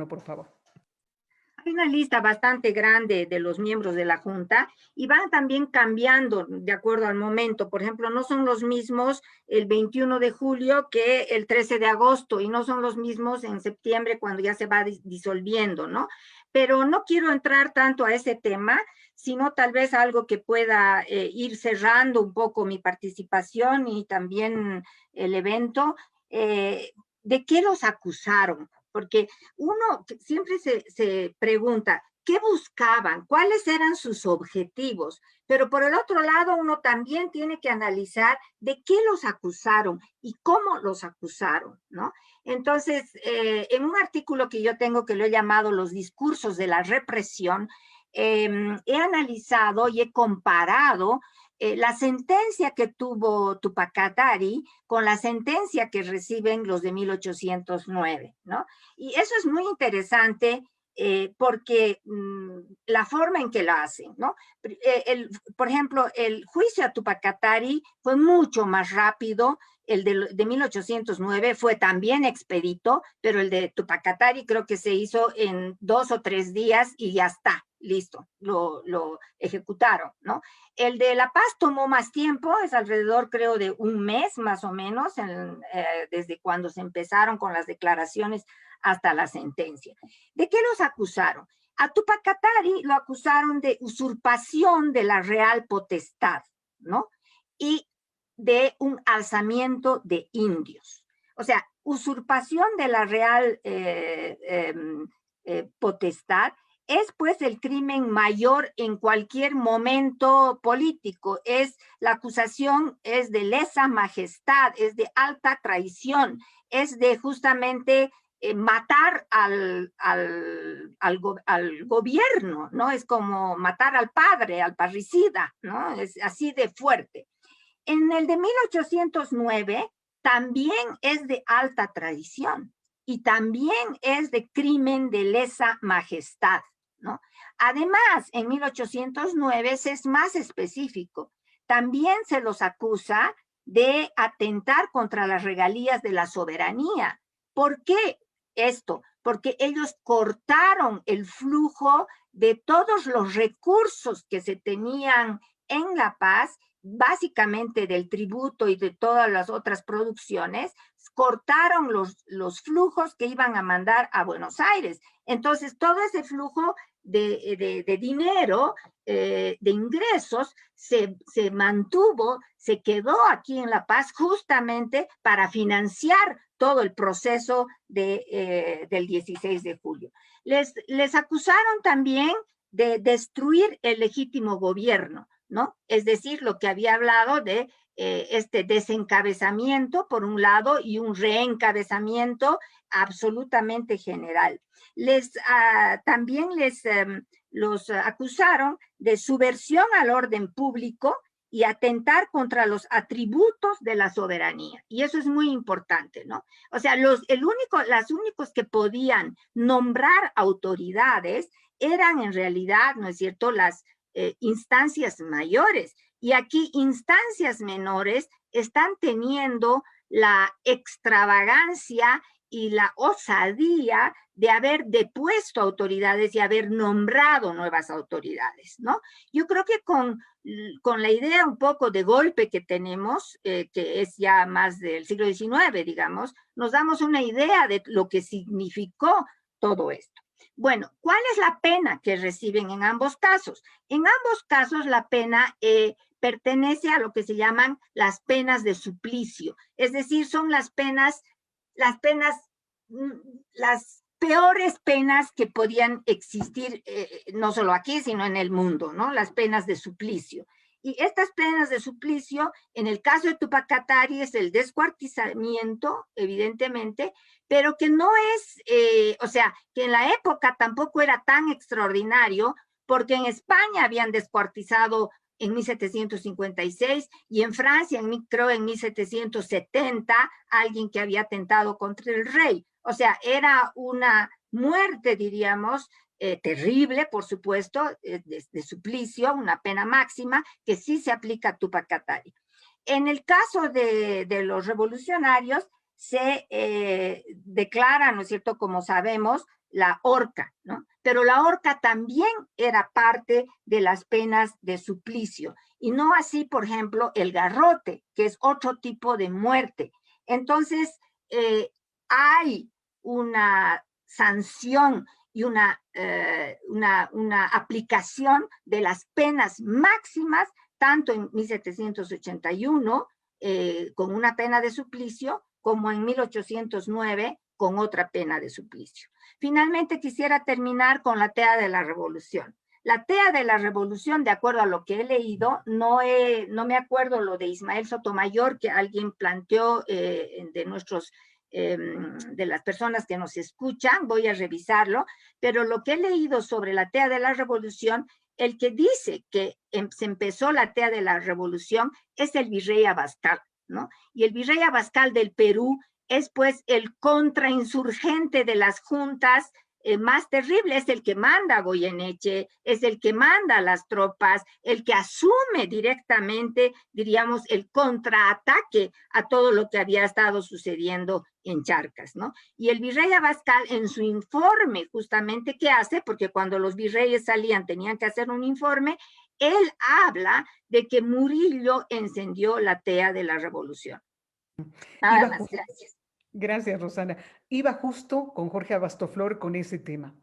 por favor. Hay una lista bastante grande de los miembros de la Junta y van también cambiando de acuerdo al momento. Por ejemplo, no son los mismos el 21 de julio que el 13 de agosto y no son los mismos en septiembre cuando ya se va disolviendo, ¿no? Pero no quiero entrar tanto a ese tema, sino tal vez algo que pueda ir cerrando un poco mi participación y también el evento. ¿De qué los acusaron? Porque uno siempre se pregunta, ¿qué buscaban? ¿Cuáles eran sus objetivos? Pero por el otro lado, uno también tiene que analizar de qué los acusaron y cómo los acusaron, ¿no? Entonces, en un artículo que yo tengo que lo he llamado Los discursos de la represión, he analizado y he comparado la sentencia que tuvo Tupac Katari con la sentencia que reciben los de 1809, ¿no? Y eso es muy interesante porque la forma en que lo hacen, ¿no? Por ejemplo, el juicio a Tupac Katari fue mucho más rápido, el de 1809 fue también expedito, pero el de Tupac Katari creo que se hizo en 2 o 3 días y ya está, listo, lo ejecutaron, ¿no? El de La Paz tomó más tiempo, es alrededor creo de un mes más o menos, desde cuando se empezaron con las declaraciones hasta la sentencia. ¿De qué los acusaron? A Tupac Katari lo acusaron de usurpación de la real potestad, ¿no? Y de un alzamiento de indios. O sea, usurpación de la real potestad es pues el crimen mayor en cualquier momento político. La acusación es de lesa majestad, es de alta traición, es de justamente matar al gobierno, ¿no? Es como matar al padre, al parricida, ¿no? Es así de fuerte. En el de 1809 también es de alta traición y también es de crimen de lesa majestad, ¿no? Además, en 1809 se es más específico. También se los acusa de atentar contra las regalías de la soberanía. ¿Por qué esto? Porque ellos cortaron el flujo de todos los recursos que se tenían en La Paz, básicamente del tributo y de todas las otras producciones, cortaron los flujos que iban a mandar a Buenos Aires. Entonces, todo ese flujo de dinero, de ingresos, se mantuvo, se quedó aquí en La Paz justamente para financiar todo el proceso del 16 de julio. Les acusaron también de destruir el legítimo gobierno, ¿no? Es decir, lo que había hablado de este desencabezamiento por un lado y un reencabezamiento absolutamente general. También los acusaron de subversión al orden público y atentar contra los atributos de la soberanía. Y eso es muy importante, ¿no? O sea, los únicos que podían nombrar autoridades eran en realidad, ¿no es cierto?, las instancias mayores. Y aquí instancias menores están teniendo la extravagancia y la osadía de haber depuesto autoridades y haber nombrado nuevas autoridades, ¿no? Yo creo que con la idea un poco de golpe que tenemos, que es ya más del siglo XIX, digamos, nos damos una idea de lo que significó todo esto. Bueno, ¿cuál es la pena que reciben en ambos casos? En ambos casos la pena pertenece a lo que se llaman las penas de suplicio, es decir, son las peores penas que podían existir, no solo aquí, sino en el mundo, ¿no? Las penas de suplicio. Y estas penas de suplicio, en el caso de Tupac Katari, es el descuartizamiento, evidentemente, pero que no es, o sea, que en la época tampoco era tan extraordinario, porque en España habían descuartizado en 1756, y en Francia, creo en 1770, alguien que había atentado contra el rey. O sea, era una muerte, diríamos, terrible, por supuesto, de suplicio, una pena máxima, que sí se aplica a Tupac Katari. En el caso de los revolucionarios, se declara, ¿no es cierto?, como sabemos, la horca, ¿no? Pero la horca también era parte de las penas de suplicio, y no así, por ejemplo, el garrote, que es otro tipo de muerte. Entonces, hay una sanción y una aplicación de las penas máximas, tanto en 1781, con una pena de suplicio, como en 1809, con otra pena de suplicio. Finalmente, quisiera terminar con la TEA de la Revolución. La TEA de la Revolución, de acuerdo a lo que he leído, no me acuerdo lo de Ismael Sotomayor, que alguien planteó de las personas que nos escuchan, voy a revisarlo, pero lo que he leído sobre la TEA de la Revolución, el que dice que se empezó la TEA de la Revolución es el virrey Abascal, ¿no? Y el virrey Abascal del Perú es pues el contrainsurgente de las juntas más terrible, es el que manda a Goyeneche, es el que manda a las tropas, el que asume directamente, diríamos, el contraataque a todo lo que había estado sucediendo en Charcas, ¿no? Y el virrey Abascal, en su informe, justamente, ¿qué hace? Porque cuando los virreyes salían tenían que hacer un informe. Él habla de que Murillo encendió la TEA de la Revolución. Nada más, gracias. Gracias, Rosana. Iba justo con Jorge Abastoflor con ese tema.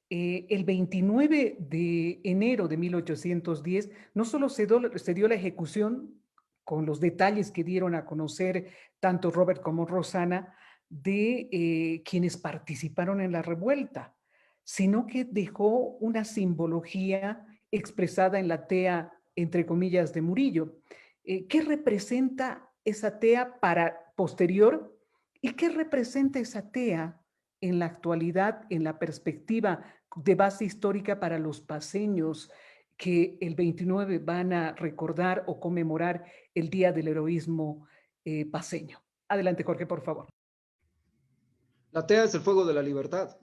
El 29 de enero de 1810 no solo se dio la ejecución, con los detalles que dieron a conocer tanto Robert como Rosana, de quienes participaron en la revuelta, sino que dejó una simbología expresada en la TEA, entre comillas, de Murillo. ¿Qué representa esa TEA para posterior? ¿Y qué representa esa TEA en la actualidad, en la perspectiva de base histórica para los paceños que el 29 van a recordar o conmemorar el Día del Heroísmo paceño? Adelante, Jorge, por favor. La TEA es el fuego de la libertad.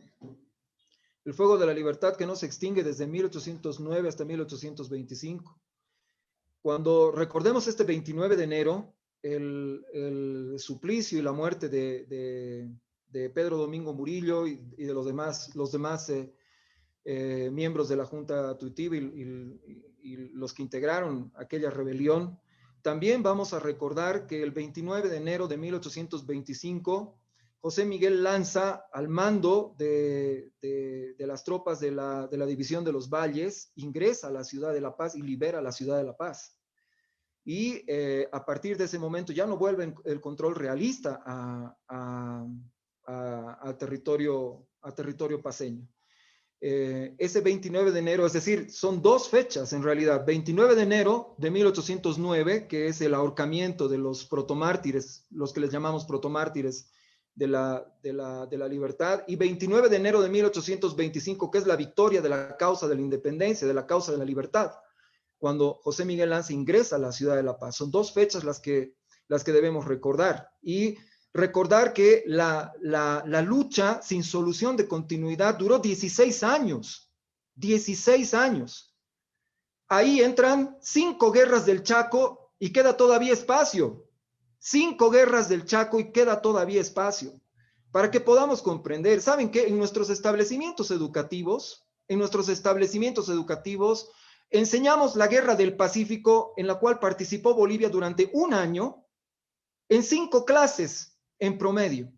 El fuego de la libertad que no se extingue desde 1809 hasta 1825. Cuando recordemos este 29 de enero, el suplicio y la muerte de Pedro Domingo Murillo y de los demás miembros de la Junta Tuitiva y los que integraron aquella rebelión, también vamos a recordar que el 29 de enero de 1825, José Miguel Lanza, al mando de las tropas de la División de los Valles, ingresa a la ciudad de La Paz y libera la ciudad de La Paz. Y a partir de ese momento ya no vuelve el control realista a territorio paceño. Ese 29 de enero, es decir, son dos fechas en realidad, 29 de enero de 1809, que es el ahorcamiento de los protomártires, los que les llamamos protomártires de la libertad, y 29 de enero de 1825, que es la victoria de la causa de la independencia, de la causa de la libertad, cuando José Miguel Lanza ingresa a la ciudad de La Paz. Son dos fechas las que debemos recordar. Y recordar que la lucha sin solución de continuidad duró 16 años. 16 años. Ahí entran 5 guerras del Chaco y queda todavía espacio. 5 guerras del Chaco y queda todavía espacio. Para que podamos comprender, ¿saben qué? En nuestros establecimientos educativos, enseñamos la Guerra del Pacífico, en la cual participó Bolivia durante un año, en 5 clases en promedio.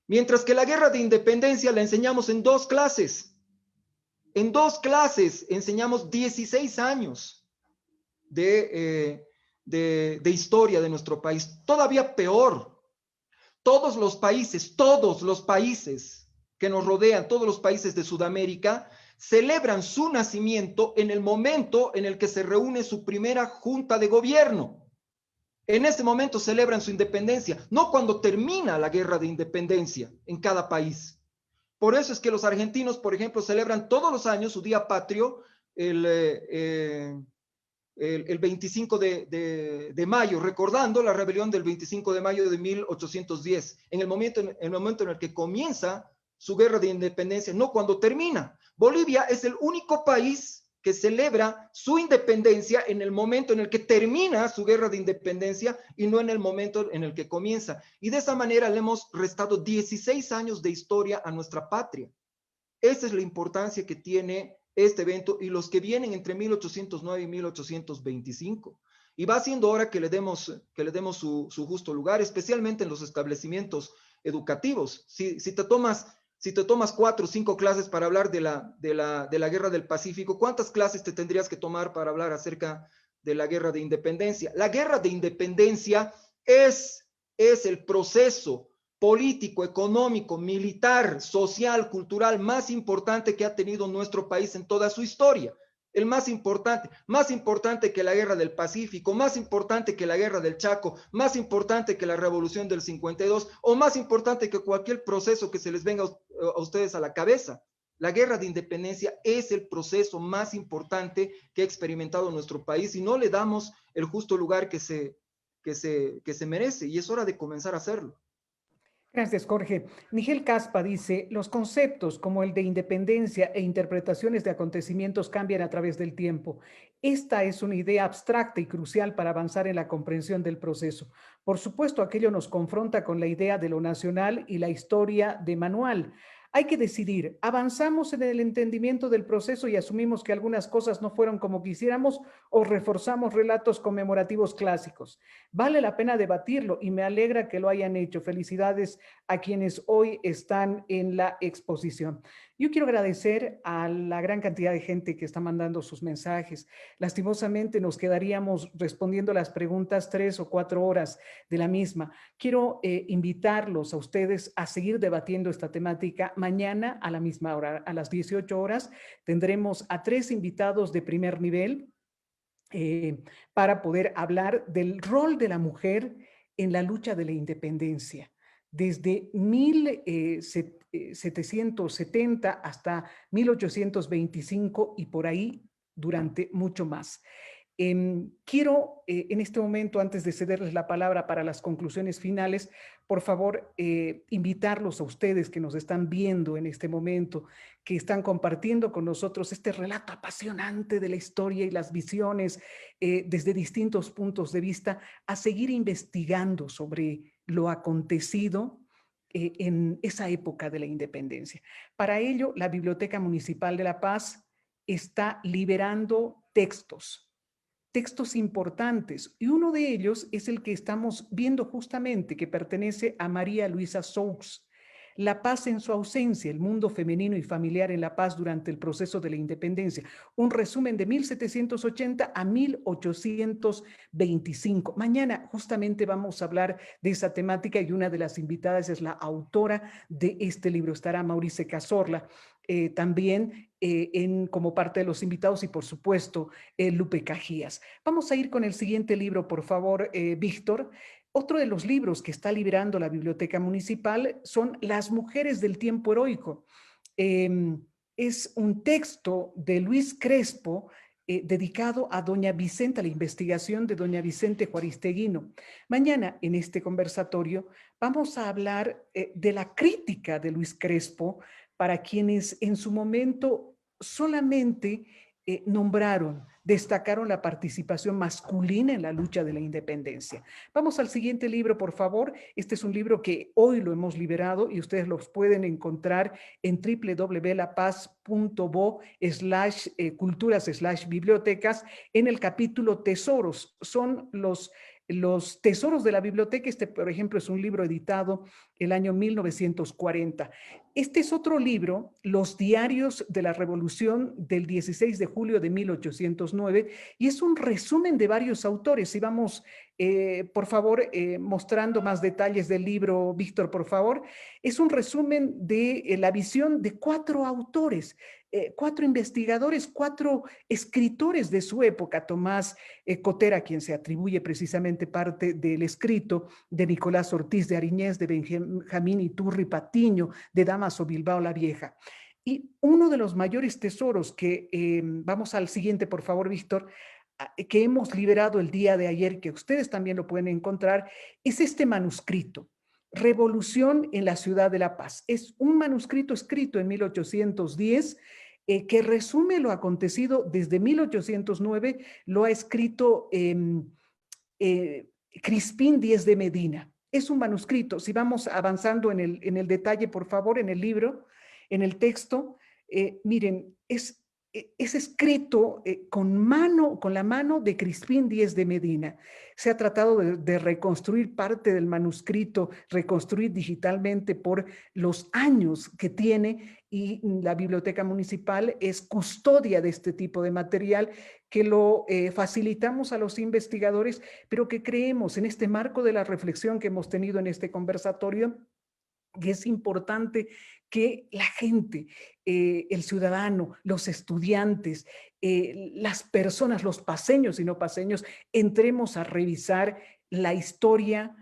Mientras que la Guerra de Independencia la enseñamos en 2 clases. En 2 clases enseñamos 16 años de historia de nuestro país. Todavía peor. Todos los países que nos rodean, todos los países de Sudamérica, celebran su nacimiento en el momento en el que se reúne su primera junta de gobierno. En ese momento celebran su independencia, no cuando termina la guerra de independencia en cada país. Por eso es que los argentinos, por ejemplo, celebran todos los años su día patrio el el 25 de mayo, recordando la rebelión del 25 de mayo de 1810, en el momento en el que comienza su guerra de independencia, no cuando termina. Bolivia es el único país que celebra su independencia en el momento en el que termina su guerra de independencia y no en el momento en el que comienza. Y de esa manera le hemos restado 16 años de historia a nuestra patria. Esa es la importancia que tiene este evento y los que vienen entre 1809 y 1825. Y va siendo hora que le demos su justo lugar, especialmente en los establecimientos educativos. Si te tomas 4 o 5 clases para hablar de la Guerra del Pacífico, ¿cuántas clases te tendrías que tomar para hablar acerca de la Guerra de Independencia? La Guerra de Independencia es el proceso político, económico, militar, social, cultural más importante que ha tenido nuestro país en toda su historia. El más importante que la Guerra del Pacífico, más importante que la Guerra del Chaco, más importante que la Revolución del 52, o más importante que cualquier proceso que se les venga a ustedes a la cabeza. La Guerra de Independencia es el proceso más importante que ha experimentado nuestro país y no le damos el justo lugar que se merece, y es hora de comenzar a hacerlo. Gracias, Jorge. Nigel Caspa dice, los conceptos como el de independencia e interpretaciones de acontecimientos cambian a través del tiempo. Esta es una idea abstracta y crucial para avanzar en la comprensión del proceso. Por supuesto, aquello nos confronta con la idea de lo nacional y la historia de manual. Hay que decidir, ¿avanzamos en el entendimiento del proceso y asumimos que algunas cosas no fueron como quisiéramos o reforzamos relatos conmemorativos clásicos? Vale la pena debatirlo y me alegra que lo hayan hecho. Felicidades a quienes hoy están en la exposición. Yo quiero agradecer a la gran cantidad de gente que está mandando sus mensajes. Lastimosamente nos quedaríamos respondiendo las preguntas 3 o 4 horas de la misma. Quiero invitarlos a ustedes a seguir debatiendo esta temática. Mañana a la misma hora, a las 18 horas, tendremos a 3 invitados de primer nivel para poder hablar del rol de la mujer en la lucha de la independencia. Desde 1770 hasta 1825 y por ahí durante mucho más. Quiero en este momento, antes de cederles la palabra para las conclusiones finales, por favor, invitarlos a ustedes que nos están viendo en este momento, que están compartiendo con nosotros este relato apasionante de la historia y las visiones desde distintos puntos de vista, a seguir investigando sobre lo acontecido en esa época de la independencia. Para ello, la Biblioteca Municipal de La Paz está liberando textos importantes, y uno de ellos es el que estamos viendo justamente, que pertenece a María Luisa Saux, La paz en su ausencia, el mundo femenino y familiar en La Paz durante el proceso de la independencia, un resumen de 1780 a 1825. Mañana justamente vamos a hablar de esa temática y una de las invitadas es la autora de este libro, estará Maurice Cazorla. También como parte de los invitados y por supuesto Lupe Cajías. Vamos a ir con el siguiente libro, por favor, Víctor. Otro de los libros que está liberando la Biblioteca Municipal son Las mujeres del tiempo heroico. Es un texto de Luis Crespo dedicado a doña Vicenta, la investigación de doña Vicente Juaristeguino. Mañana en este conversatorio vamos a hablar de la crítica de Luis Crespo para quienes en su momento solamente destacaron la participación masculina en la lucha de la independencia. Vamos al siguiente libro, por favor. Este es un libro que hoy lo hemos liberado y ustedes los pueden encontrar en www.lapaz.bo/culturas/bibliotecas en el capítulo Tesoros. Son los tesoros de la biblioteca. Este, por ejemplo, es un libro editado el año 1940. Este es otro libro, Los diarios de la Revolución del 16 de julio de 1809, y es un resumen de varios autores. Y vamos, por favor, mostrando más detalles del libro, Víctor, por favor. Es un resumen de la visión de 4 autores, 4 investigadores, 4 escritores de su época. Tomás Cotera, a quien se atribuye precisamente parte del escrito de Nicolás Ortiz de Ariñez, de Benjamín Iturri Patiño, de Damaso Bilbao la Vieja. Y uno de los mayores tesoros que, vamos al siguiente, por favor, Víctor, que hemos liberado el día de ayer, que ustedes también lo pueden encontrar, es este manuscrito, Revolución en la Ciudad de La Paz. Es un manuscrito escrito en 1810 que resume lo acontecido desde 1809, lo ha escrito Crispín Díez de Medina. Es un manuscrito. Si vamos avanzando en el detalle, por favor, en el libro, en el texto, miren, es escrito con la mano de Crispín Díez de Medina. Se ha tratado de reconstruir parte del manuscrito, reconstruir digitalmente por los años que tiene, y la Biblioteca Municipal es custodia de este tipo de material que lo facilitamos a los investigadores, pero que creemos en este marco de la reflexión que hemos tenido en este conversatorio, que es importante que la gente, el ciudadano, los estudiantes, las personas, los paseños y no paseños, entremos a revisar la historia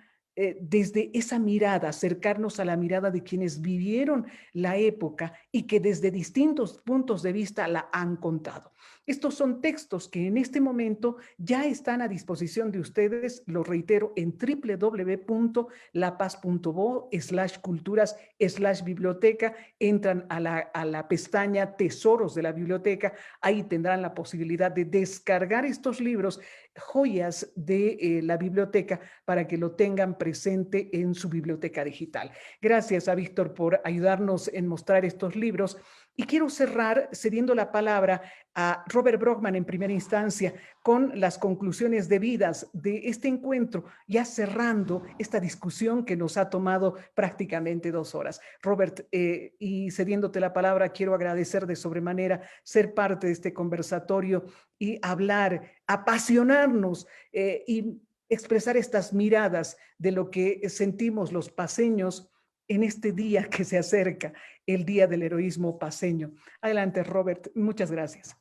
desde esa mirada, acercarnos a la mirada de quienes vivieron la época y que desde distintos puntos de vista la han contado. Estos son textos que en este momento ya están a disposición de ustedes, lo reitero, en www.lapaz.bo/culturas/biblioteca. Entran a la pestaña Tesoros de la Biblioteca, ahí tendrán la posibilidad de descargar estos libros, joyas de la biblioteca, para que lo tengan presente en su biblioteca digital. Gracias a Víctor por ayudarnos en mostrar estos libros. Y quiero cerrar cediendo la palabra a Robert Brockman en primera instancia con las conclusiones debidas de este encuentro, ya cerrando esta discusión que nos ha tomado prácticamente 2 horas. Robert, y cediéndote la palabra, quiero agradecer de sobremanera ser parte de este conversatorio y hablar, apasionarnos y expresar estas miradas de lo que sentimos los paseños en este día que se acerca, el Día del Heroísmo Paceño. Adelante, Robert. Muchas gracias.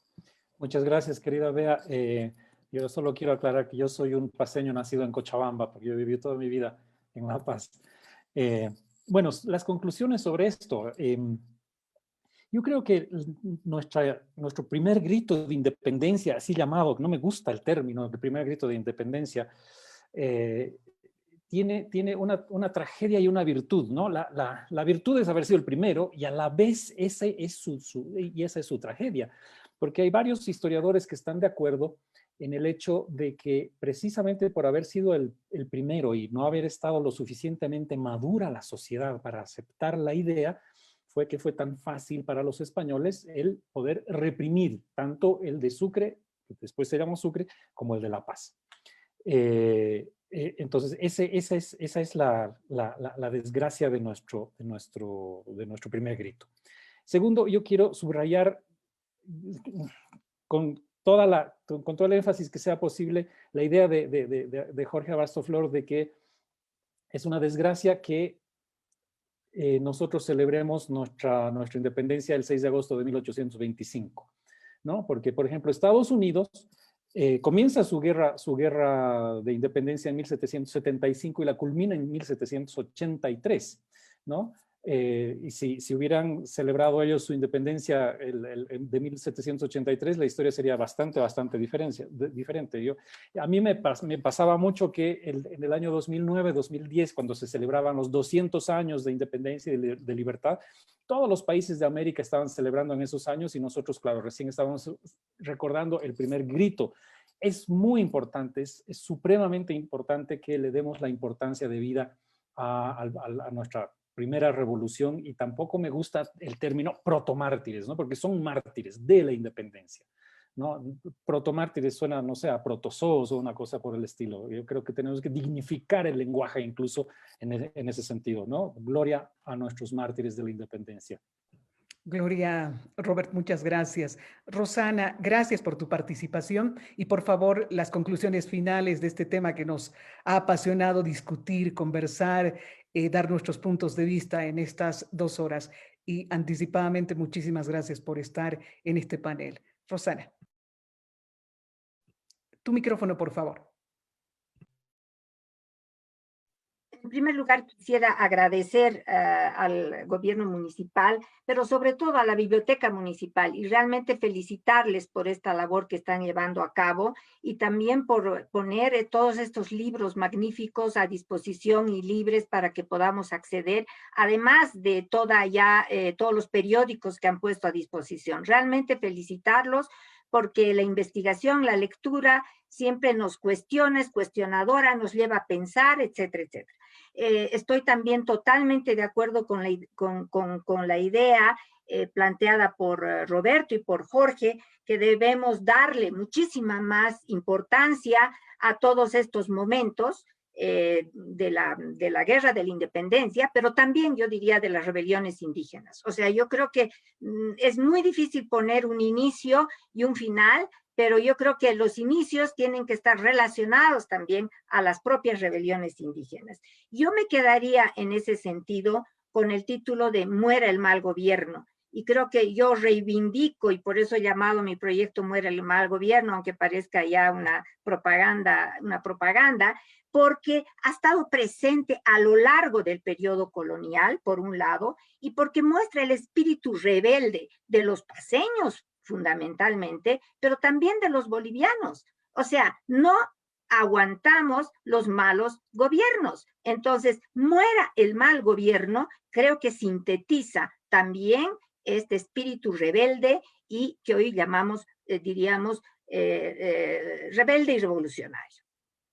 Muchas gracias, querida Bea. Yo solo quiero aclarar que yo soy un paceño nacido en Cochabamba, porque yo he vivido toda mi vida en La Paz. Bueno, las conclusiones sobre esto. Yo creo que nuestro primer grito de independencia, así llamado, no me gusta el término, el primer grito de independencia, tiene una tragedia y una virtud, ¿no? La virtud es haber sido el primero, y a la vez esa es su tragedia, porque hay varios historiadores que están de acuerdo en el hecho de que precisamente por haber sido el primero y no haber estado lo suficientemente madura la sociedad para aceptar la idea, fue que fue tan fácil para los españoles el poder reprimir tanto el de Sucre, que después se llamó Sucre, como el de La Paz. Entonces, esa es la desgracia de nuestro primer grito. Segundo, yo quiero subrayar con todo el énfasis que sea posible la idea de Jorge Abastoflor de que es una desgracia que nosotros celebremos nuestra independencia el 6 de agosto de 1825, ¿no? Porque, por ejemplo, Estados Unidos comienza su guerra de independencia en 1775 y la culmina en 1783, ¿no? Y si hubieran celebrado ellos su independencia de 1783, la historia sería bastante diferente. A mí me pasaba mucho que en el año 2009, 2010, cuando se celebraban los 200 años de independencia y de libertad, todos los países de América estaban celebrando en esos años y nosotros, claro, recién estábamos recordando el primer grito. Es muy importante, es supremamente importante que le demos la importancia de vida a nuestra primera revolución, y tampoco me gusta el término protomártires, ¿no? Porque son mártires de la independencia, ¿no? Protomártires suena, no sé, a protozoos o una cosa por el estilo. Yo creo que tenemos que dignificar el lenguaje incluso en ese sentido, ¿no? Gloria a nuestros mártires de la independencia. Gloria, Robert, muchas gracias. Rosana, gracias por tu participación y por favor las conclusiones finales de este tema que nos ha apasionado discutir, conversar, dar nuestros puntos de vista en estas 2 horas. Y anticipadamente muchísimas gracias por estar en este panel. Rosana, tu micrófono, por favor. En primer lugar, quisiera agradecer al gobierno municipal, pero sobre todo a la biblioteca municipal, y realmente felicitarles por esta labor que están llevando a cabo, y también por poner todos estos libros magníficos a disposición y libres para que podamos acceder, además de todos los periódicos que han puesto a disposición. Realmente felicitarlos, porque la investigación, la lectura, siempre nos cuestiona, es cuestionadora, nos lleva a pensar, etcétera, etcétera. Estoy también totalmente de acuerdo con la idea planteada por Roberto y por Jorge, que debemos darle muchísima más importancia a todos estos momentos de la guerra de la independencia, pero también yo diría de las rebeliones indígenas. O sea, yo creo que es muy difícil poner un inicio y un final, pero yo creo que los inicios tienen que estar relacionados también a las propias rebeliones indígenas. Yo me quedaría en ese sentido con el título de Muera el mal gobierno. Y creo que yo reivindico, y por eso he llamado mi proyecto Muera el mal gobierno, aunque parezca ya una propaganda, porque ha estado presente a lo largo del periodo colonial, por un lado, y porque muestra el espíritu rebelde de los paceños, fundamentalmente, pero también de los bolivianos. O sea, no aguantamos los malos gobiernos. Entonces, Muera el mal gobierno, creo que sintetiza también este espíritu rebelde y que hoy llamamos, diríamos, rebelde y revolucionario.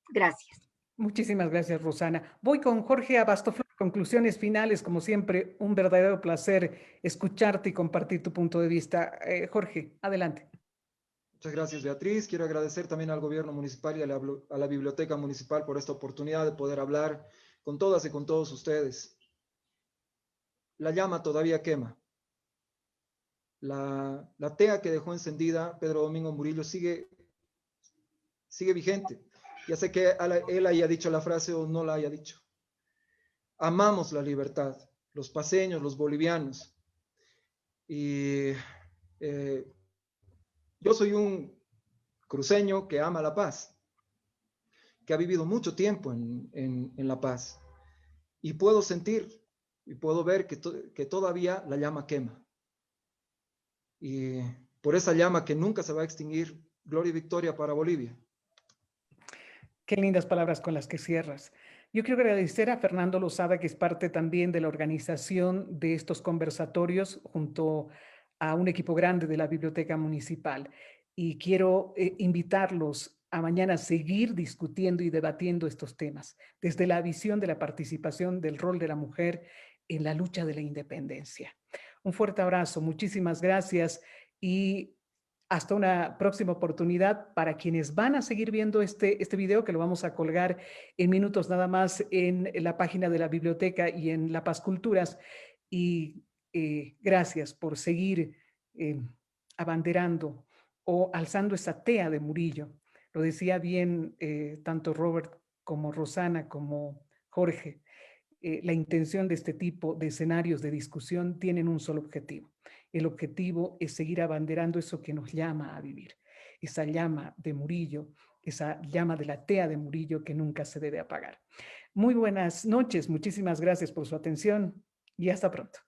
Gracias. Muchísimas gracias, Rosana. Voy con Jorge Abastoflor. Conclusiones finales, como siempre, un verdadero placer escucharte y compartir tu punto de vista. Jorge, adelante. Muchas gracias, Beatriz. Quiero agradecer también al gobierno municipal y a la biblioteca municipal por esta oportunidad de poder hablar con todas y con todos ustedes. La llama todavía quema. La tea que dejó encendida Pedro Domingo Murillo sigue vigente. Ya sé que él haya dicho la frase o no la haya dicho. Amamos la libertad, los paceños, los bolivianos. Y yo soy un cruceño que ama la paz, que ha vivido mucho tiempo en La Paz. Y puedo sentir y puedo ver que todavía la llama quema. Y por esa llama que nunca se va a extinguir, gloria y victoria para Bolivia. Qué lindas palabras con las que cierras. Yo quiero agradecer a Fernando Lozada, que es parte también de la organización de estos conversatorios junto a un equipo grande de la Biblioteca Municipal. Y quiero invitarlos a mañana seguir discutiendo y debatiendo estos temas desde la visión de la participación del rol de la mujer en la lucha de la independencia. Un fuerte abrazo, muchísimas gracias y hasta una próxima oportunidad. Para quienes van a seguir viendo este video, que lo vamos a colgar en minutos nada más en la página de la biblioteca y en La Paz Culturas. Y gracias por seguir abanderando o alzando esa tea de Murillo. Lo decía bien tanto Robert como Rosana como Jorge. La intención de este tipo de escenarios de discusión tienen un solo objetivo. El objetivo es seguir abanderando eso que nos llama a vivir, esa llama de Murillo, esa llama de la tea de Murillo que nunca se debe apagar. Muy buenas noches, muchísimas gracias por su atención y hasta pronto.